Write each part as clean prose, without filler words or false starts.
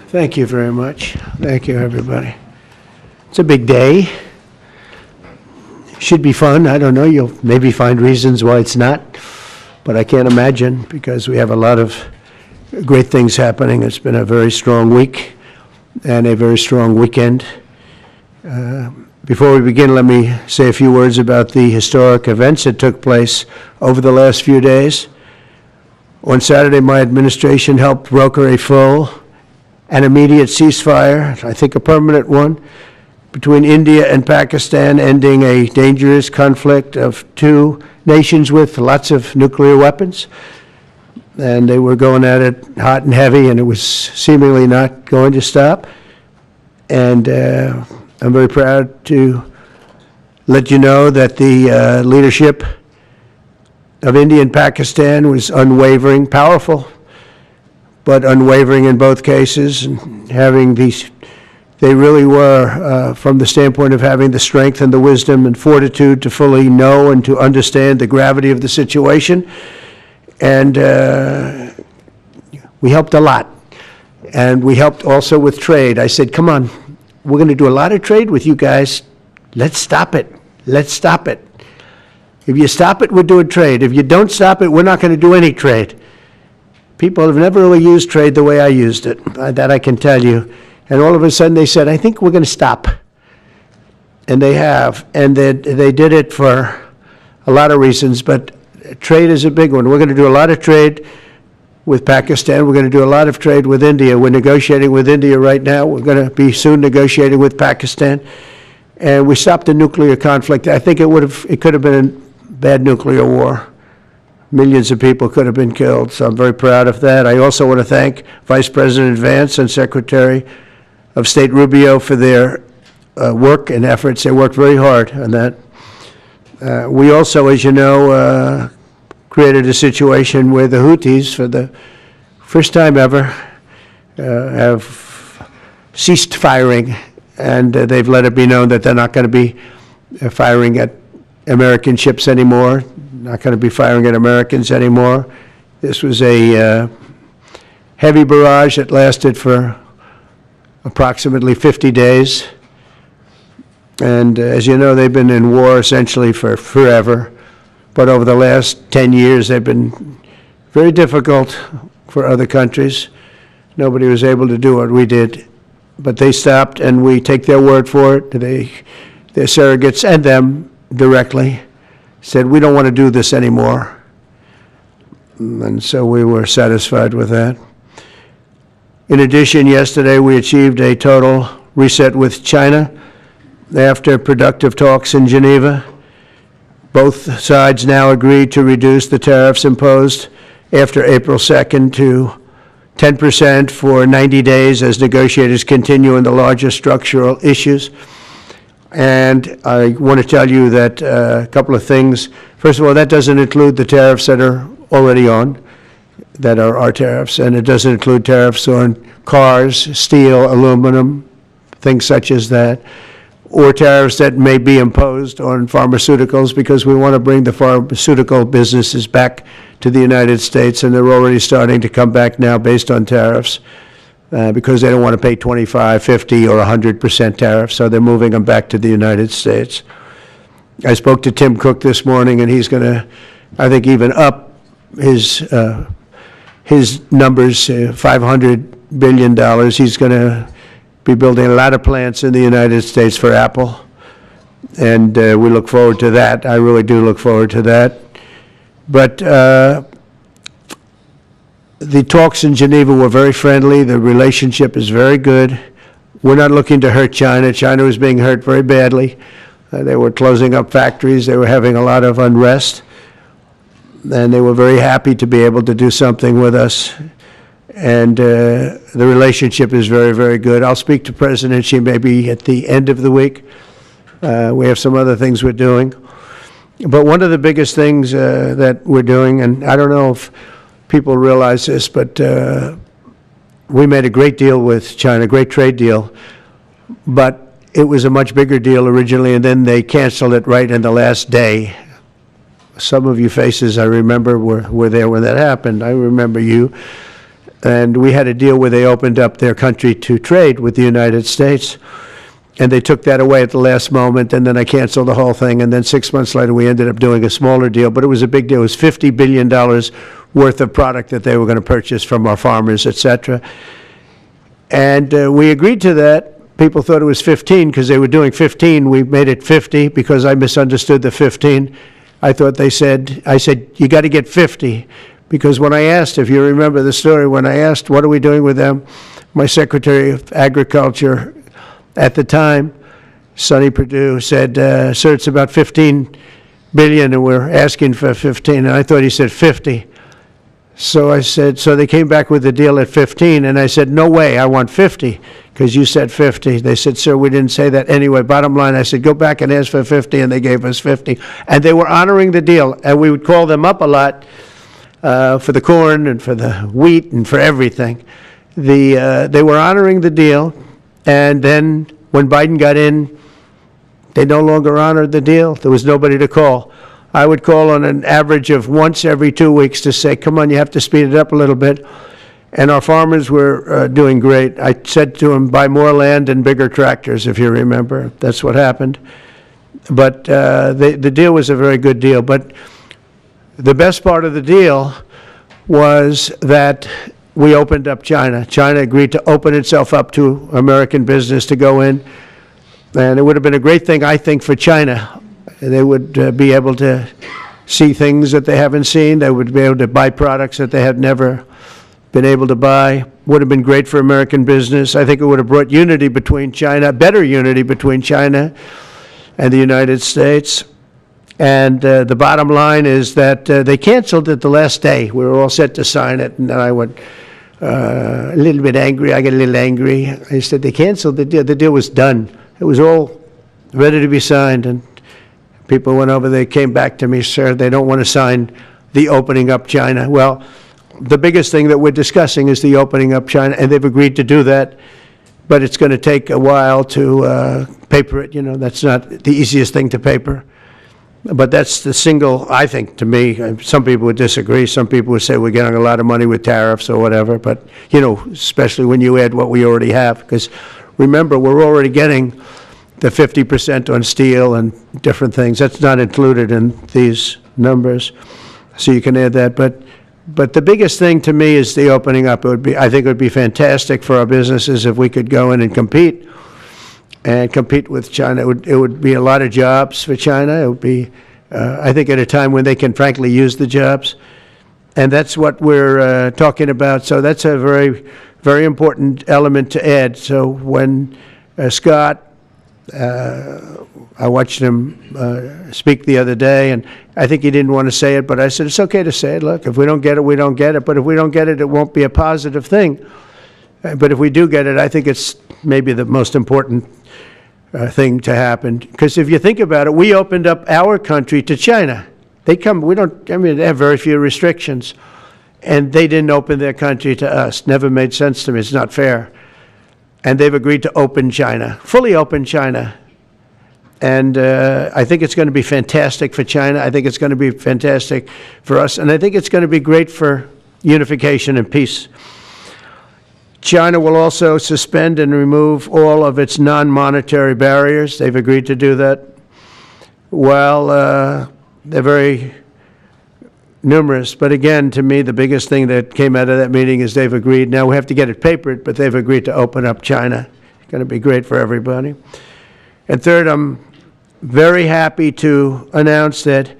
Thank you very much. Thank you, everybody. It's a big day. Should be fun. I don't know. You'll maybe find reasons why it's not, but I can't imagine because we have a lot of great things happening. It's been a very strong week and a very strong weekend. Before we begin, let me say a few words about the historic events that took place over the last few days. On Saturday, my administration helped broker a full and immediate ceasefire, I think a permanent one, between India and Pakistan, ending a dangerous conflict of two nations with lots of nuclear weapons. And they were going at it hot and heavy, and it was seemingly not going to stop. And I'm very proud to let you know that the leadership of India and Pakistan was unwavering, powerful, but unwavering in both cases, and having these, they really were, from the standpoint of having the strength and the wisdom and fortitude to fully know and to understand the gravity of the situation. And we helped a lot. And we helped also with trade. I said, come on, we're going to do a lot of trade with you guys. Let's stop it. Let's stop it. If you stop it, we're doing trade. If you don't stop it, we're not going to do any trade. People have never really used trade the way I used it, that I can tell you. And all of a sudden they said, I think we're going to stop. And they have. And they did it for a lot of reasons, but trade is a big one. We're going to do a lot of trade with Pakistan. We're going to do a lot of trade with India. We're negotiating with India right now. We're going to be soon negotiating with Pakistan. And we stopped the nuclear conflict. I think it could have been a bad nuclear war. Millions of people could have been killed, so I'm very proud of that. I also want to thank Vice President Vance and Secretary of State Rubio for their work and efforts. They worked very hard on that. We also, as you know, created a situation where the Houthis, for the first time ever, have ceased firing, and they've let it be known that they're not going to be firing at American ships anymore, not going to be firing at Americans anymore. This was a heavy barrage that lasted for approximately 50 days. And as you know, they've been in war essentially for forever. But over the last 10 years, they've been very difficult for other countries. Nobody was able to do what we did. But they stopped, and we take their word for it. Their surrogates and them directly said, we don't want to do this anymore. And so we were satisfied with that. In addition, yesterday we achieved a total reset with China after productive talks in Geneva. Both sides now agreed to reduce the tariffs imposed after April 2nd to 10% for 90 days as negotiators continue on the larger structural issues. And I want to tell you that a couple of things. First of all, that doesn't include the tariffs that are already on, that are our tariffs, and it doesn't include tariffs on cars, steel, aluminum, things such as that, or tariffs that may be imposed on pharmaceuticals, because we want to bring the pharmaceutical businesses back to the United States, and they're already starting to come back now based on tariffs. Because they don't want to pay 25, 50, or 100% tariffs, so they're moving them back to the United States. I spoke to Tim Cook this morning, and he's going to, I think, even up his numbers, $500 billion. He's going to be building a lot of plants in the United States for Apple, and we look forward to that. I really do look forward to that. But the talks in Geneva were very friendly. The relationship is very good. We're not looking to hurt China. China was being hurt very badly. They were closing up factories. They were having a lot of unrest. And they were very happy to be able to do something with us. And the relationship is very, very good. I'll speak to President Xi maybe at the end of the week. We have some other things we're doing. But one of the biggest things that we're doing, and I don't know if people realize this, but we made a great deal with China, great trade deal, but it was a much bigger deal originally, and then they canceled it right in the last day some of you faces I remember were there when that happened. I remember you. And we had a deal where they opened up their country to trade with the United States. And they took that away at the last moment, and then I canceled the whole thing. And then 6 months later, we ended up doing a smaller deal. But it was a big deal. It was $50 billion worth of product that they were going to purchase from our farmers, et cetera. And we agreed to that. People thought it was 15 because they were doing 15. We made it 50 because I misunderstood the 15. I said, you got to get 50. Because when I asked, if you remember the story, when I asked, what are we doing with them? My Secretary of Agriculture at the time, Sonny Perdue, said, sir, it's about 15 billion and we're asking for 15. And I thought he said 50. So I said, so they came back with the deal at 15. And I said, no way, I want 50 because you said 50. They said, sir, we didn't say that. Anyway, bottom line, I said, go back and ask for 50. And they gave us 50. And they were honoring the deal. And we would call them up a lot for the corn and for the wheat and for everything. They were honoring the deal. And then when Biden got in, they no longer honored the deal. There was nobody to call. I would call on an average of once every 2 weeks to say, come on, you have to speed it up a little bit. And our farmers were doing great. I said to them, buy more land and bigger tractors, if you remember. That's what happened. But the deal was a very good deal. But the best part of the deal was that we opened up China. China agreed to open itself up to American business to go in. And it would have been a great thing, I think, for China. They would be able to see things that they haven't seen. They would be able to buy products that they had never been able to buy. Would have been great for American business. I think it would have brought unity between China, better unity between China and the United States. And the bottom line is that they canceled it the last day. We were all set to sign it, and then I went a little bit angry. I got a little angry. I said, they canceled the deal. The deal was done. It was all ready to be signed, and people went over. They came back to me, sir, they don't want to sign the opening up China. Well, the biggest thing that we're discussing is the opening up China, and they've agreed to do that, but it's going to take a while to paper it. You know, that's not the easiest thing to paper. But that's the single, I think, to me, some people would disagree. Some people would say we're getting a lot of money with tariffs or whatever. But, you know, especially when you add what we already have. Because remember, we're already getting the 50% on steel and different things. That's not included in these numbers. So you can add that. But the biggest thing to me is the opening up. I think it would be fantastic for our businesses if we could go in and compete with China. It would be a lot of jobs for China. It would be, I think, at a time when they can frankly use the jobs. And that's what we're talking about. So that's a very, very important element to add. So when Scott, I watched him speak the other day, and I think he didn't want to say it, but I said, it's okay to say it. Look, if we don't get it, we don't get it. But if we don't get it, it won't be a positive thing. But if we do get it, I think it's maybe the most important thing to happen. Because if you think about it, we opened up our country to China. They have very few restrictions. And they didn't open their country to us. Never made sense to me. It's not fair. And they've agreed to open China, fully open China. And I think it's going to be fantastic for China. I think it's going to be fantastic for us. And I think it's going to be great for unification and peace. China will also suspend and remove all of its non-monetary barriers. They've agreed to do that. Well, they're very numerous. But again, to me, the biggest thing that came out of that meeting is they've agreed. Now we have to get it papered, but they've agreed to open up China. It's going to be great for everybody. And third, I'm very happy to announce that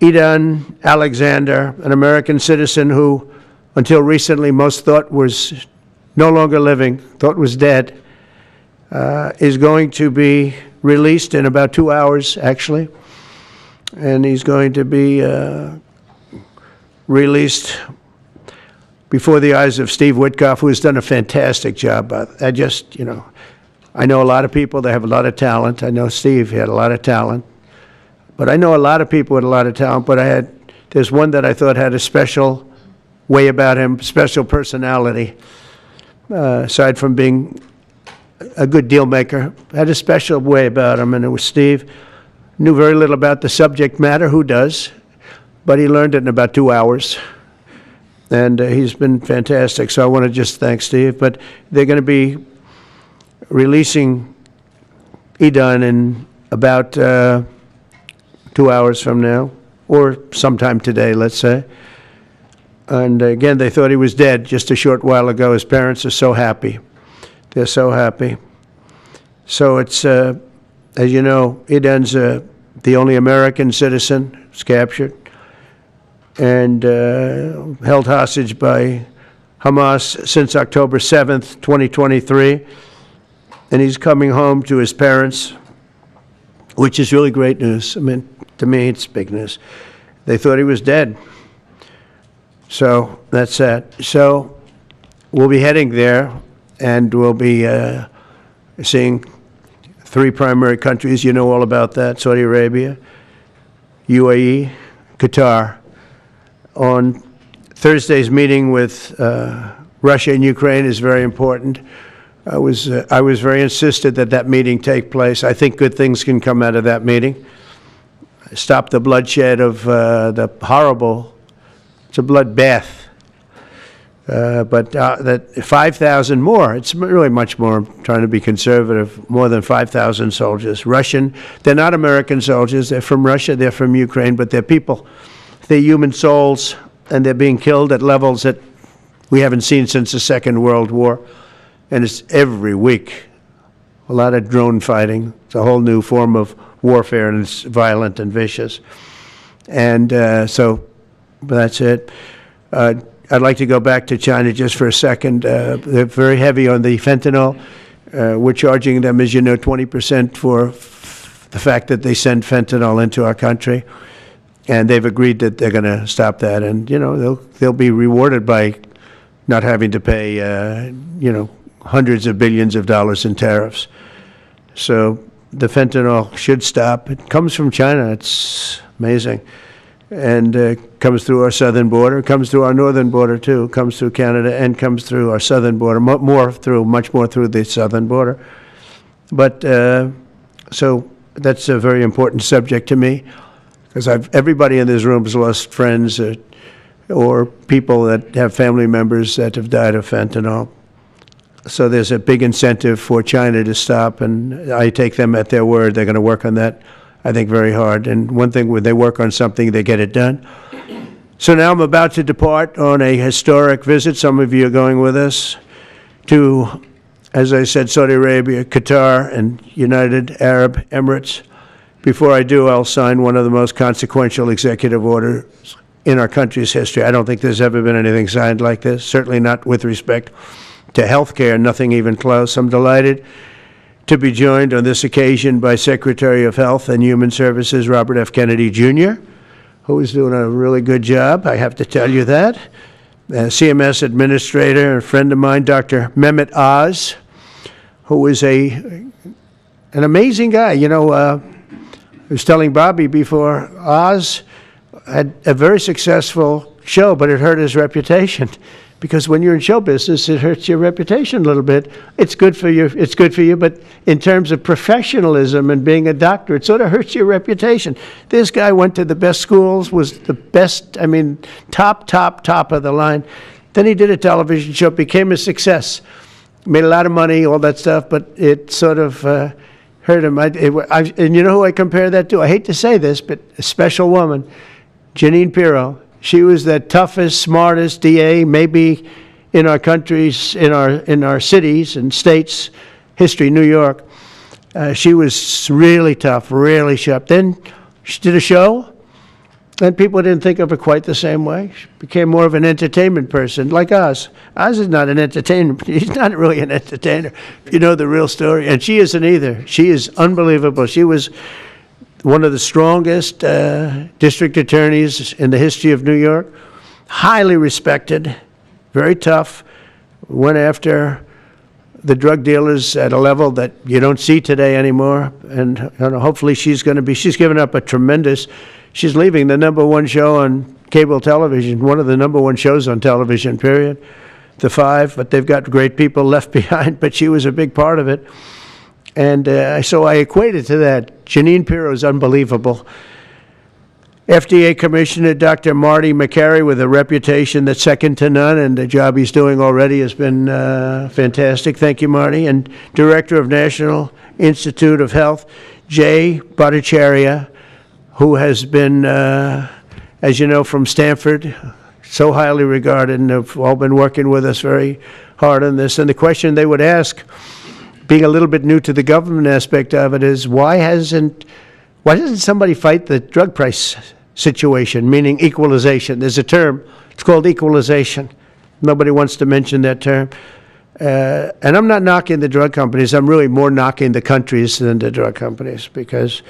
Idan Alexander, an American citizen who until recently most thought was no longer living, thought was dead, is going to be released in about 2 hours, actually. And he's going to be released before the eyes of Steve Witkoff, who has done a fantastic job. I know a lot of people that have a lot of talent. I know Steve had a lot of talent. But I know a lot of people with a lot of talent, but there's one that I thought had a special way about him, special personality, aside from being a good deal maker, had a special way about him, and it was Steve. Knew very little about the subject matter. Who does? But he learned it in about 2 hours. And he's been fantastic. So I want to just thank Steve. But they're going to be releasing Idan in about 2 hours from now, or sometime today, let's say. And again, they thought he was dead just a short while ago. His parents are so happy. They're so happy. So it's, as you know, Idan's the only American citizen who's captured and held hostage by Hamas since October 7th, 2023. And he's coming home to his parents, which is really great news. I mean, to me, it's big news. They thought he was dead. So that's that. So we'll be heading there, and we'll be seeing 3 primary countries. You know all about that: Saudi Arabia, UAE, Qatar. On Thursday's meeting with Russia and Ukraine is very important. I was very insistent that that meeting take place. I think good things can come out of that meeting. Stop the bloodshed of the horrible, it's a bloodbath. But that 5,000 more, it's really much more, I'm trying to be conservative, more than 5,000 soldiers. Russian, they're not American soldiers, they're from Russia, they're from Ukraine, but they're people. They're human souls, and they're being killed at levels that we haven't seen since the Second World War. And it's every week. A lot of drone fighting. It's a whole new form of warfare, and it's violent and vicious. And so that's it. I'd like to go back to China just for a second. They're very heavy on the fentanyl. We're charging them, as you know, 20% for the fact that they send fentanyl into our country. And they've agreed that they're going to stop that. And, you know, they'll be rewarded by not having to pay, you know, hundreds of billions of dollars in tariffs. So the fentanyl should stop. It comes from China. It's amazing. And comes through our southern border, comes through our northern border too, comes through Canada, and comes through our southern border, much more through the southern border. But so that's a very important subject to me, because everybody in this room has lost friends or people that have family members that have died of fentanyl. So there's a big incentive for China to stop, and I take them at their word. They're going to work on that, I think, very hard. And one thing, when they work on something, they get it done. So now I'm about to depart on a historic visit. Some of you are going with us to, as I said, Saudi Arabia, Qatar, and United Arab Emirates. Before I do, I'll sign one of the most consequential executive orders in our country's history. I don't think there's ever been anything signed like this, certainly not with respect to health care, nothing even close. I'm delighted to be joined on this occasion by Secretary of Health and Human Services Robert F. Kennedy Jr., who is doing a really good job, I have to tell you that. CMS Administrator, a friend of mine, Dr. Mehmet Oz, who is an amazing guy. You know, I was telling Bobby before, Oz had a very successful show, but it hurt his reputation. Because when you're in show business, it hurts your reputation a little bit. It's good for you, but in terms of professionalism and being a doctor, it sort of hurts your reputation. This guy went to the best schools, was the best, I mean, top of the line. Then he did a television show, became a success, made a lot of money, all that stuff, but it sort of hurt him. And you know who I compare that to? I hate to say this, but a special woman, Jeanine Pirro. She was the toughest, smartest DA, maybe in our countries, in our cities and states history, New York. She was really tough, really sharp. Then she did a show, and people didn't think of her quite the same way. She became more of an entertainment person, like Oz. Oz is not an entertainer. He's not really an entertainer, if you know the real story. And she isn't either. She is unbelievable. She was one of the strongest district attorneys in the history of New York, highly respected, very tough, went after the drug dealers at a level that you don't see today anymore. And hopefully she's given up she's leaving the #1 show on cable television, one of the #1 shows on television, period, The Five, but they've got great people left behind, but she was a big part of it. And so I equated to that. Jeanine Pirro is unbelievable. FDA Commissioner Dr. Marty McCary, with a reputation that's second to none, and the job he's doing already has been fantastic. Thank you, Marty. And Director of National Institute of Health, Jay Bhattacharya, who has been, as you know, from Stanford, so highly regarded, and have all been working with us very hard on this. And the question they would ask, being a little bit new to the government aspect of it, is why doesn't somebody fight the drug price situation, meaning equalization? There's a term, it's called equalization. Nobody wants to mention that term. And I'm not knocking the drug companies. I'm really more knocking the countries than the drug companies, because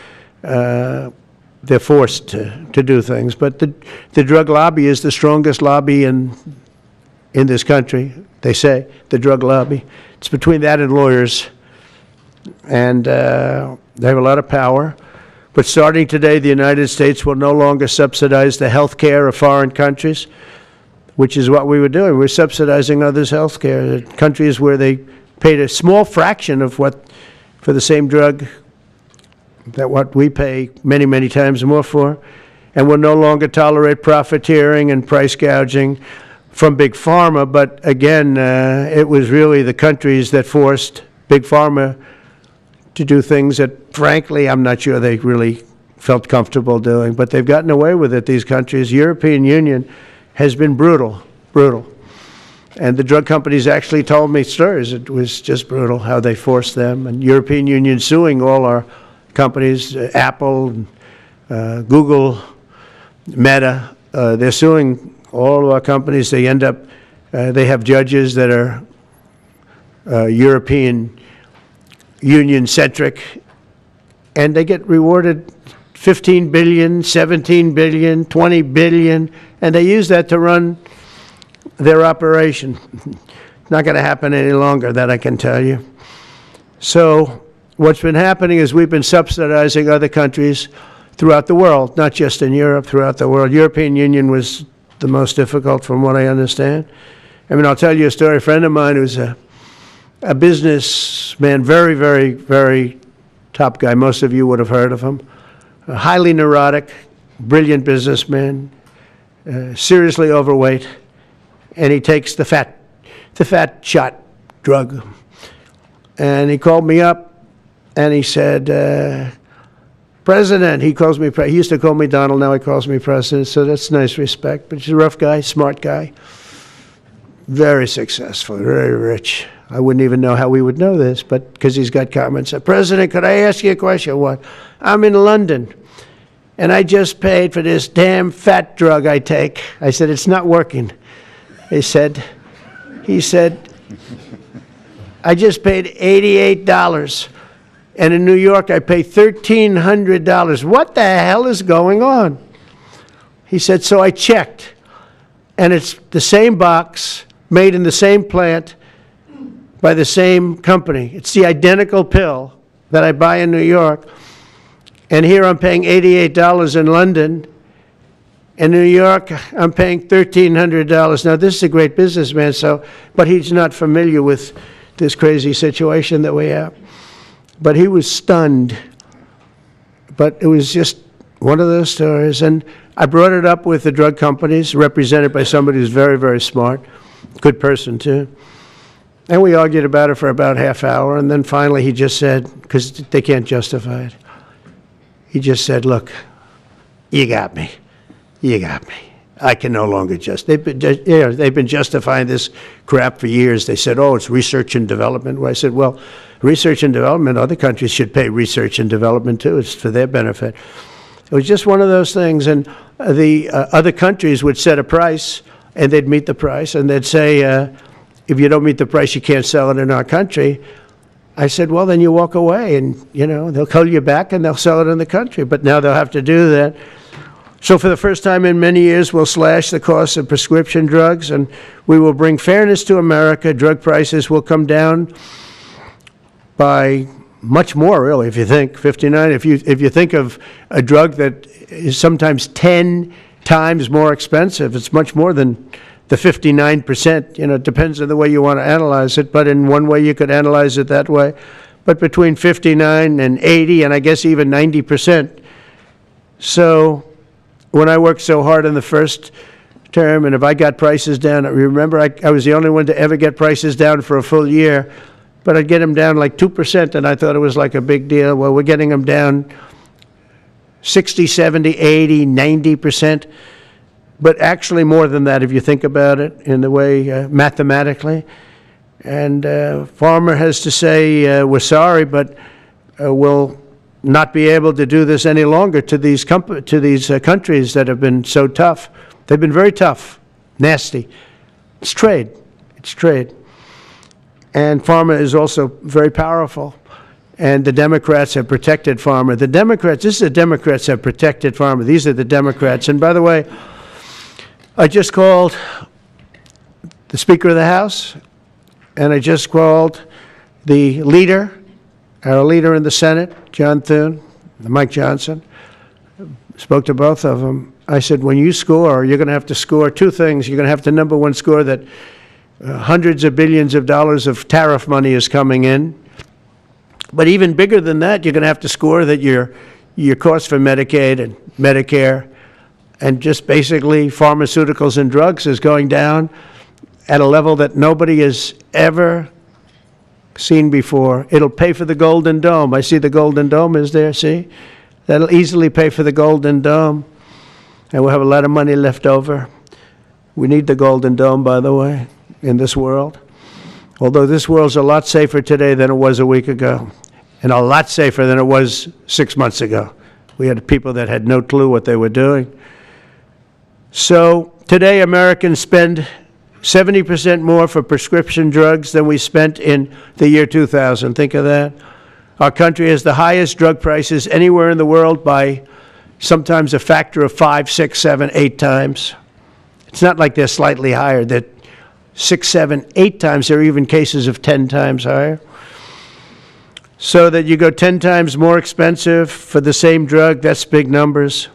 they're forced to do things. But the drug lobby is the strongest lobby in this country, they say, the drug lobby. It's between that and lawyers. And they have a lot of power. But starting today, the United States will no longer subsidize the health care of foreign countries, which is what we were doing. We're subsidizing others' health care. Countries where they paid a small fraction of what, for the same drug, that what we pay many, many times more for. And will no longer tolerate profiteering and price gouging from Big Pharma. But again, it was really the countries that forced Big Pharma to do things that, frankly, I'm not sure they really felt comfortable doing. But they've gotten away with it, these countries. European Union has been brutal. And the drug companies actually told me stories. It was just brutal how they forced them. And European Union suing all our companies, Apple, Google, Meta. They're suing all of our companies. They end up, they have judges that are European Union-centric, and they get rewarded $15 billion, $17 billion, $20 billion, and they use that to run their operation. Not going to happen any longer, that I can tell you. So what's been happening is we've been subsidizing other countries throughout the world, not just in Europe, throughout the world. European Union was the most difficult, from what I understand. I mean, I'll tell you a story. A friend of mine who's a businessman, very, very, very top guy. Most of you would have heard of him. A highly neurotic, brilliant businessman, seriously overweight, and he takes the fat shot drug. And he called me up, and he said, President, he calls me, he used to call me Donald, now he calls me President, so that's nice respect. But he's a rough guy, smart guy, very successful, very rich. I wouldn't even know how we would know this, but because he's got comments. President, could I ask you a question? What? I'm in London, and I just paid for this damn fat drug I take. I said, it's not working. He said, I just paid $88. And in New York, I pay $1,300. What the hell is going on? He said, so I checked, and it's the same box, made in the same plant, by the same company. It's the identical pill that I buy in New York. And here I'm paying $88 in London. In New York, I'm paying $1,300. Now, this is a great businessman, but he's not familiar with this crazy situation that we have. But he was stunned. But it was just one of those stories. And I brought it up with the drug companies, represented by somebody who's very, very smart, good person too. And we argued about it for about half hour, and then finally he just said, because they can't justify it, he just said, look, you got me. I can no longer they've been justifying this crap for years. They said, oh, it's research and development. Well, I said, well, research and development, other countries should pay research and development too. It's for their benefit. It was just one of those things, and the other countries would set a price, and they'd meet the price, and they'd say, if you don't meet the price, you can't sell it in our country. I said, well, then you walk away, and, they'll call you back, and they'll sell it in the country. But now they'll have to do that. So for the first time in many years, we'll slash the cost of prescription drugs, and we will bring fairness to America. Drug prices will come down by much more, really, if you think, 59. If you think of a drug that is sometimes 10 times more expensive, it's much more than the 59%, it depends on the way you want to analyze it, but in one way you could analyze it that way. but between 59 and 80, and I guess even 90%. So when I worked so hard in the first term, and if I got prices down, remember I was the only one to ever get prices down for a full year, but I'd get them down like 2%, and I thought it was like a big deal. Well, we're getting them down 60, 70, 80, 90%, but actually more than that if you think about it in the way mathematically. And Farmer has to say, we're sorry, but we'll not be able to do this any longer to these countries that have been so tough. They've been very tough, nasty. It's trade. It's trade. And Farmer is also very powerful. And the Democrats have protected Farmer. The Democrats, this is the Democrats have protected Farmer. These are the Democrats. And by the way, I just called the Speaker of the House, and I just called the leader, our leader in the Senate, John Thune, Mike Johnson. Spoke to both of them. I said, when you score, you're going to have to score two things. You're going to have to, number one, score that hundreds of billions of dollars of tariff money is coming in. But even bigger than that, you're going to have to score that your cost for Medicaid and Medicare and just basically pharmaceuticals and drugs is going down at a level that nobody has ever seen before. It'll pay for the Golden Dome. I see the Golden Dome is there, see? That'll easily pay for the Golden Dome. And we'll have a lot of money left over. We need the Golden Dome, by the way, in this world. Although this world's a lot safer today than it was a week ago, and a lot safer than it was 6 months ago. We had people that had no clue what they were doing. So today Americans spend 70% more for prescription drugs than we spent in the year 2000. Think of that. Our country has the highest drug prices anywhere in the world by sometimes a factor of 5, 6, 7, 8 times. It's not like they're slightly higher. They're 6, 7, 8 times. There are even cases of 10 times higher. So that you go 10 times more expensive for the same drug, that's big numbers.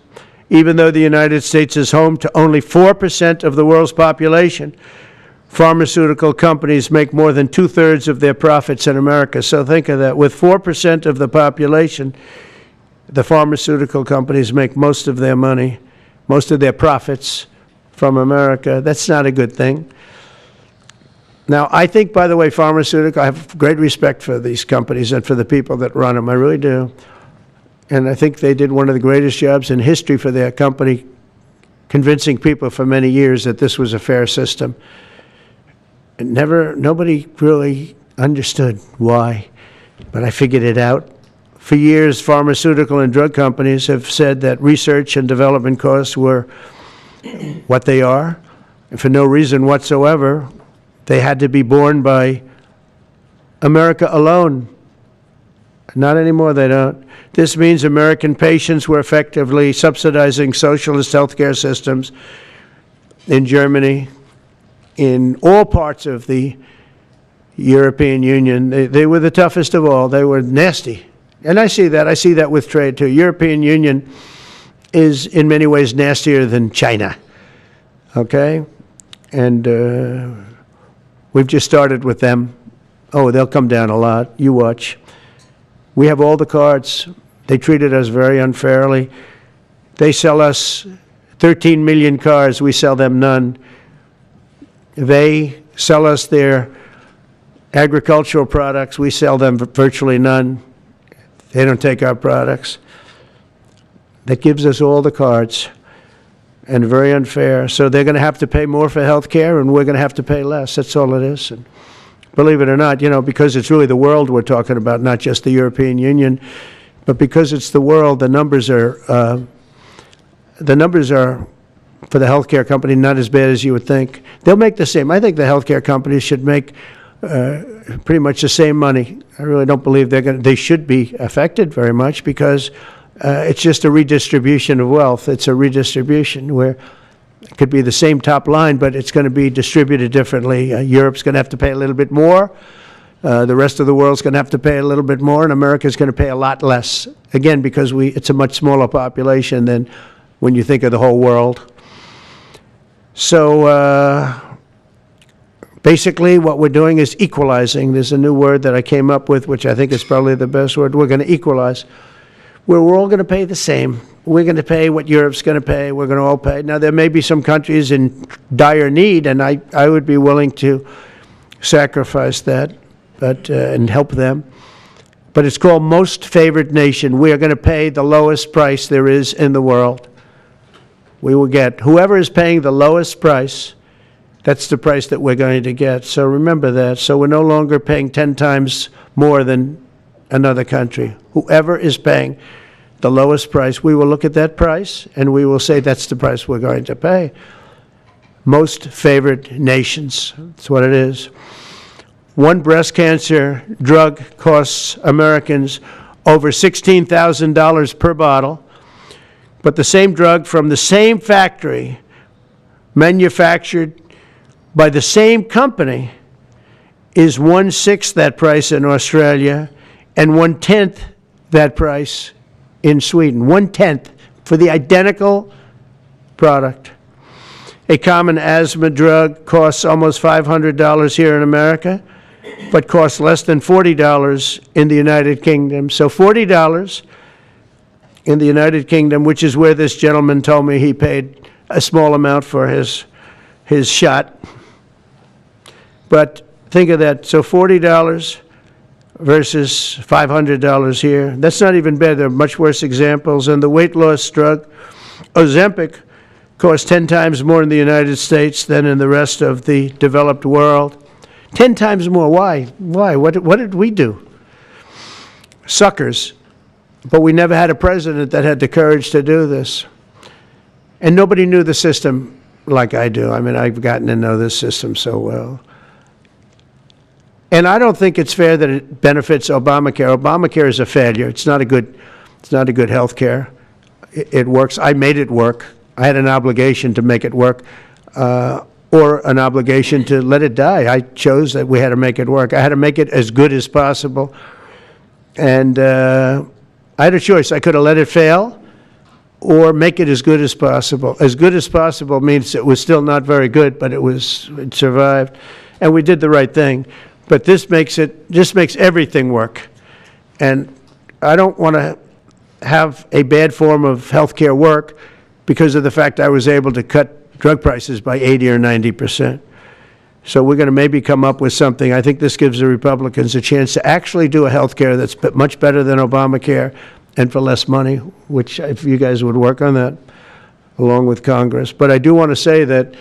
Even though the United States is home to only 4% of the world's population, pharmaceutical companies make more than 2/3 of their profits in America. So think of that. With 4% of the population, the pharmaceutical companies make most of their money, most of their profits from America. That's not a good thing. Now, I think, by the way, I have great respect for these companies and for the people that run them. I really do. And I think they did one of the greatest jobs in history for their company, convincing people for many years that this was a fair system. And nobody really understood why, but I figured it out. For years, pharmaceutical and drug companies have said that research and development costs were what they are, and for no reason whatsoever. They had to be borne by America alone. Not anymore, they don't. This means American patients were effectively subsidizing socialist healthcare systems in Germany, in all parts of the European Union. They were the toughest of all. They were nasty. And I see that. I see that with trade, too. European Union is in many ways nastier than China. Okay? And we've just started with them. Oh, they'll come down a lot. You watch. We have all the cards. They treated us very unfairly. They sell us 13 million cars. We sell them none. They sell us their agricultural products. We sell them virtually none. They don't take our products. That gives us all the cards, and very unfair. So they're going to have to pay more for health care, and we're going to have to pay less. That's all it is. And believe it or not, because it's really the world we're talking about, not just the European Union, but because it's the world, the numbers are for the healthcare company not as bad as you would think. They'll make the same. I think the healthcare companies should make pretty much the same money. I really don't believe they should be affected very much, because it's just a redistribution of wealth. It's a redistribution where it could be the same top line, but it's going to be distributed differently. Europe's going to have to pay a little bit more. The rest of the world's going to have to pay a little bit more, and America's going to pay a lot less. Again, because it's a much smaller population than when you think of the whole world. So Basically, what we're doing is equalizing. There's a new word that I came up with, which I think is probably the best word. We're going to equalize. We're all going to pay the same. We're going to pay what Europe's going to pay. We're going to all pay. Now, there may be some countries in dire need, and I would be willing to sacrifice that and help them. But it's called Most Favored Nation. We are going to pay the lowest price there is in the world. We will get whoever is paying the lowest price. That's the price that we're going to get. So remember that. So we're no longer paying 10 times more than another country. Whoever is paying the lowest price, we will look at that price and we will say that's the price we're going to pay. Most favored nations. That's what it is. One breast cancer drug costs Americans over $16,000 per bottle, but the same drug from the same factory, manufactured by the same company, is 1/6 that price in Australia and 1/10 that price in Sweden. 1/10 for the identical product. A common asthma drug costs almost $500 here in America, but costs less than $40 in the United Kingdom. So $40 in the United Kingdom, which is where this gentleman told me he paid a small amount for his shot. But think of that. So $40 versus $500 here. That's not even bad. There are much worse examples. And the weight loss drug, Ozempic, costs 10 times more in the United States than in the rest of the developed world. 10 times more. Why? Why? What did we do? Suckers. But we never had a president that had the courage to do this. And nobody knew the system like I do. I mean, I've gotten to know this system so well. And I don't think it's fair that it benefits Obamacare. Obamacare is a failure. It's not a good health care. It works. I made it work. I had an obligation to make it work, or an obligation to let it die. I chose that we had to make it work. I had to make it as good as possible. And I had a choice. I could have let it fail or make it as good as possible. As good as possible means it was still not very good, but it survived. And we did the right thing. But this makes everything work. And I don't want to have a bad form of health care work because of the fact I was able to cut drug prices by 80 or 90%. So we're going to maybe come up with something. I think this gives the Republicans a chance to actually do a health care that's much better than Obamacare and for less money, which if you guys would work on that along with Congress. But I do want to say that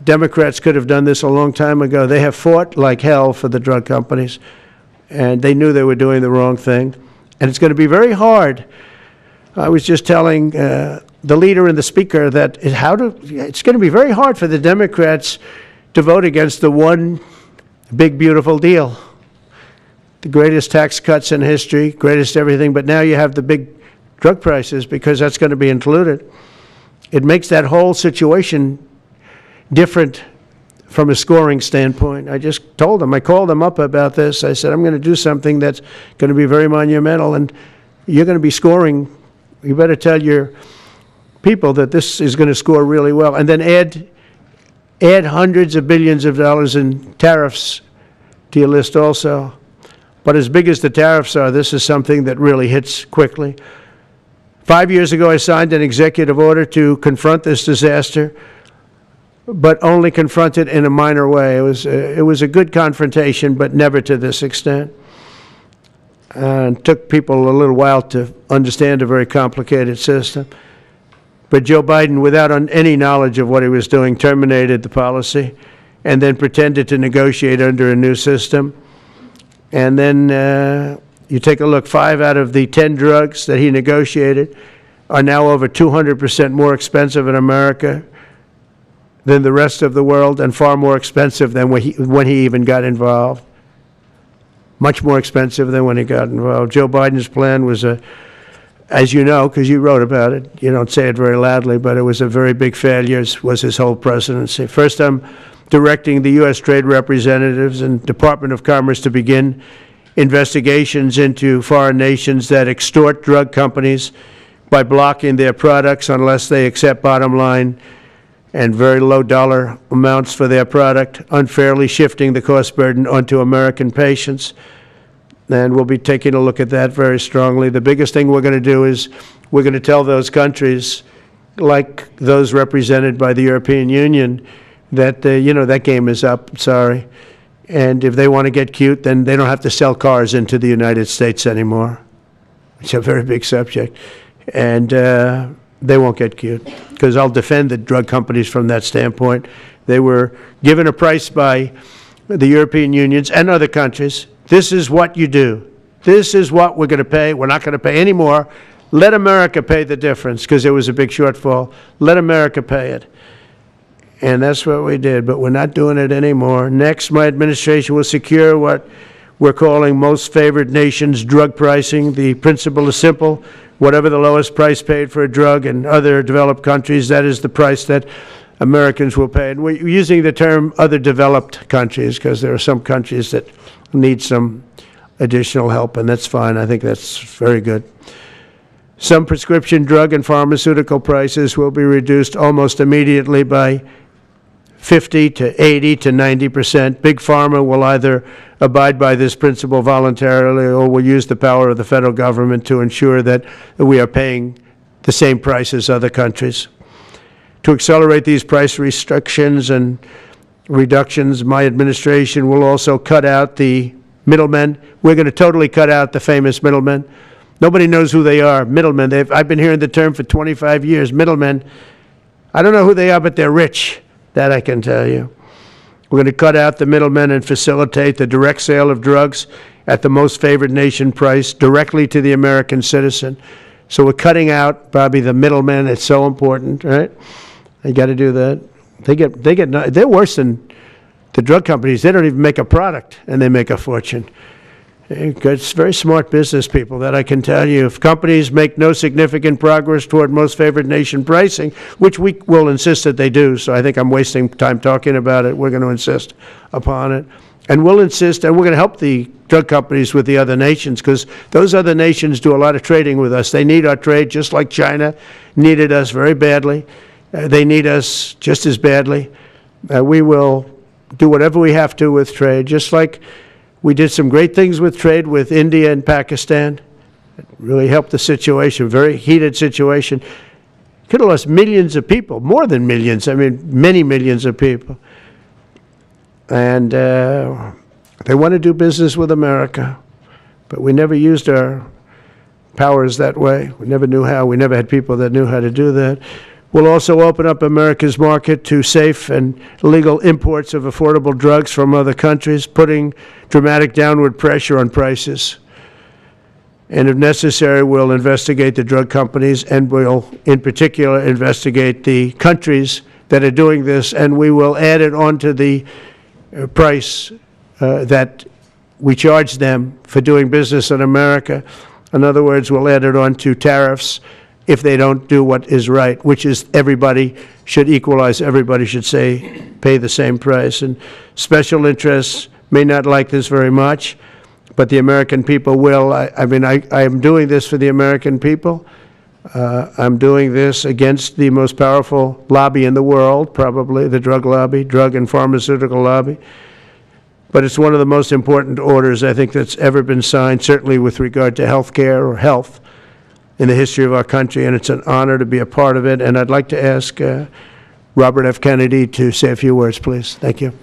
Democrats could have done this a long time ago. They have fought like hell for the drug companies, and they knew they were doing the wrong thing. And it's going to be very hard. I was just telling the leader and the speaker that it's going to be very hard for the Democrats to vote against the one big, beautiful deal. The greatest tax cuts in history, greatest everything, but now you have the big drug prices because that's going to be included. It makes that whole situation different from a scoring standpoint. I just told them, I called them up about this. I said, I'm going to do something that's going to be very monumental, and you're going to be scoring. You better tell your people that this is going to score really well. And then add hundreds of billions of dollars in tariffs to your list also. But as big as the tariffs are, this is something that really hits quickly. 5 years ago, I signed an executive order to confront this disaster, but only confront it in a minor way. It was a good confrontation, but never to this extent. And it took people a little while to understand a very complicated system. But Joe Biden, without any knowledge of what he was doing, terminated the policy and then pretended to negotiate under a new system. And then you take a look, 5 out of the 10 drugs that he negotiated are now over 200% more expensive in America than the rest of the world, and far more expensive than when he even got involved. Much more expensive than when he got involved. Joe Biden's plan was as you know, because you wrote about it, you don't say it very loudly, but it was a very big failure, was his whole presidency. First, I'm directing the U.S. Trade Representatives and Department of Commerce to begin investigations into foreign nations that extort drug companies by blocking their products unless they accept bottom line and very low dollar amounts for their product, unfairly shifting the cost burden onto American patients. And we'll be taking a look at that very strongly. The biggest thing we're going to do is we're going to tell those countries, like those represented by the European Union, that, that game is up, sorry. And if they want to get cute, then they don't have to sell cars into the United States anymore. It's a very big subject. And they won't get cute, because I'll defend the drug companies from that standpoint. They were given a price by the European unions and other countries. This is what you do. This is what we're going to pay. We're not going to pay any more. Let America pay the difference, because there was a big shortfall. Let America pay it. And that's what we did, but we're not doing it anymore. Next, my administration will secure what we're calling most favored nations drug pricing. The principle is simple. Whatever the lowest price paid for a drug in other developed countries, that is the price that Americans will pay. And we're using the term other developed countries because there are some countries that need some additional help, and that's fine. I think that's very good. Some prescription drug and pharmaceutical prices will be reduced almost immediately by 50 to 80 to 90%. Big Pharma will either abide by this principle voluntarily or will use the power of the federal government to ensure that we are paying the same price as other countries. To accelerate these price restrictions and reductions, my administration will also cut out the middlemen. We're going to totally cut out the famous middlemen. Nobody knows who they are, middlemen. I've been hearing the term for 25 years, middlemen. I don't know who they are, but they're rich. That I can tell you. We're going to cut out the middlemen and facilitate the direct sale of drugs at the most favored nation price directly to the American citizen. So we're cutting out, Bobby, the middlemen. It's so important, right? You got to do that. They're worse than the drug companies. They don't even make a product, and they make a fortune. It's very smart business people, that I can tell you. If companies make no significant progress toward most favored nation pricing, which we will insist that they do, so I think I'm wasting time talking about it. We're going to insist upon it. And we'll insist, and we're going to help the drug companies with the other nations, because those other nations do a lot of trading with us. They need our trade, just like China needed us very badly. They need us just as badly. We will do whatever we have to with trade, just like we did some great things with trade with India and Pakistan. It really helped the situation, very heated situation. Could have lost millions of people, more than millions, I mean, many millions of people. And they want to do business with America, but we never used our powers that way. We never knew how. We never had people that knew how to do that. We'll also open up America's market to safe and legal imports of affordable drugs from other countries, putting dramatic downward pressure on prices. And if necessary, we'll investigate the drug companies, and we'll, in particular, investigate the countries that are doing this, and we will add it onto the price that we charge them for doing business in America. In other words, we'll add it onto tariffs if they don't do what is right, which is everybody should equalize, everybody should pay the same price. And special interests may not like this very much, but the American people will. I am doing this for the American people. I'm doing this against the most powerful lobby in the world, probably, the drug lobby, drug and pharmaceutical lobby. But it's one of the most important orders, I think, that's ever been signed, certainly with regard to health care or health in the history of our country, and it's an honor to be a part of it. And I'd like to ask Robert F. Kennedy to say a few words, please. Thank you.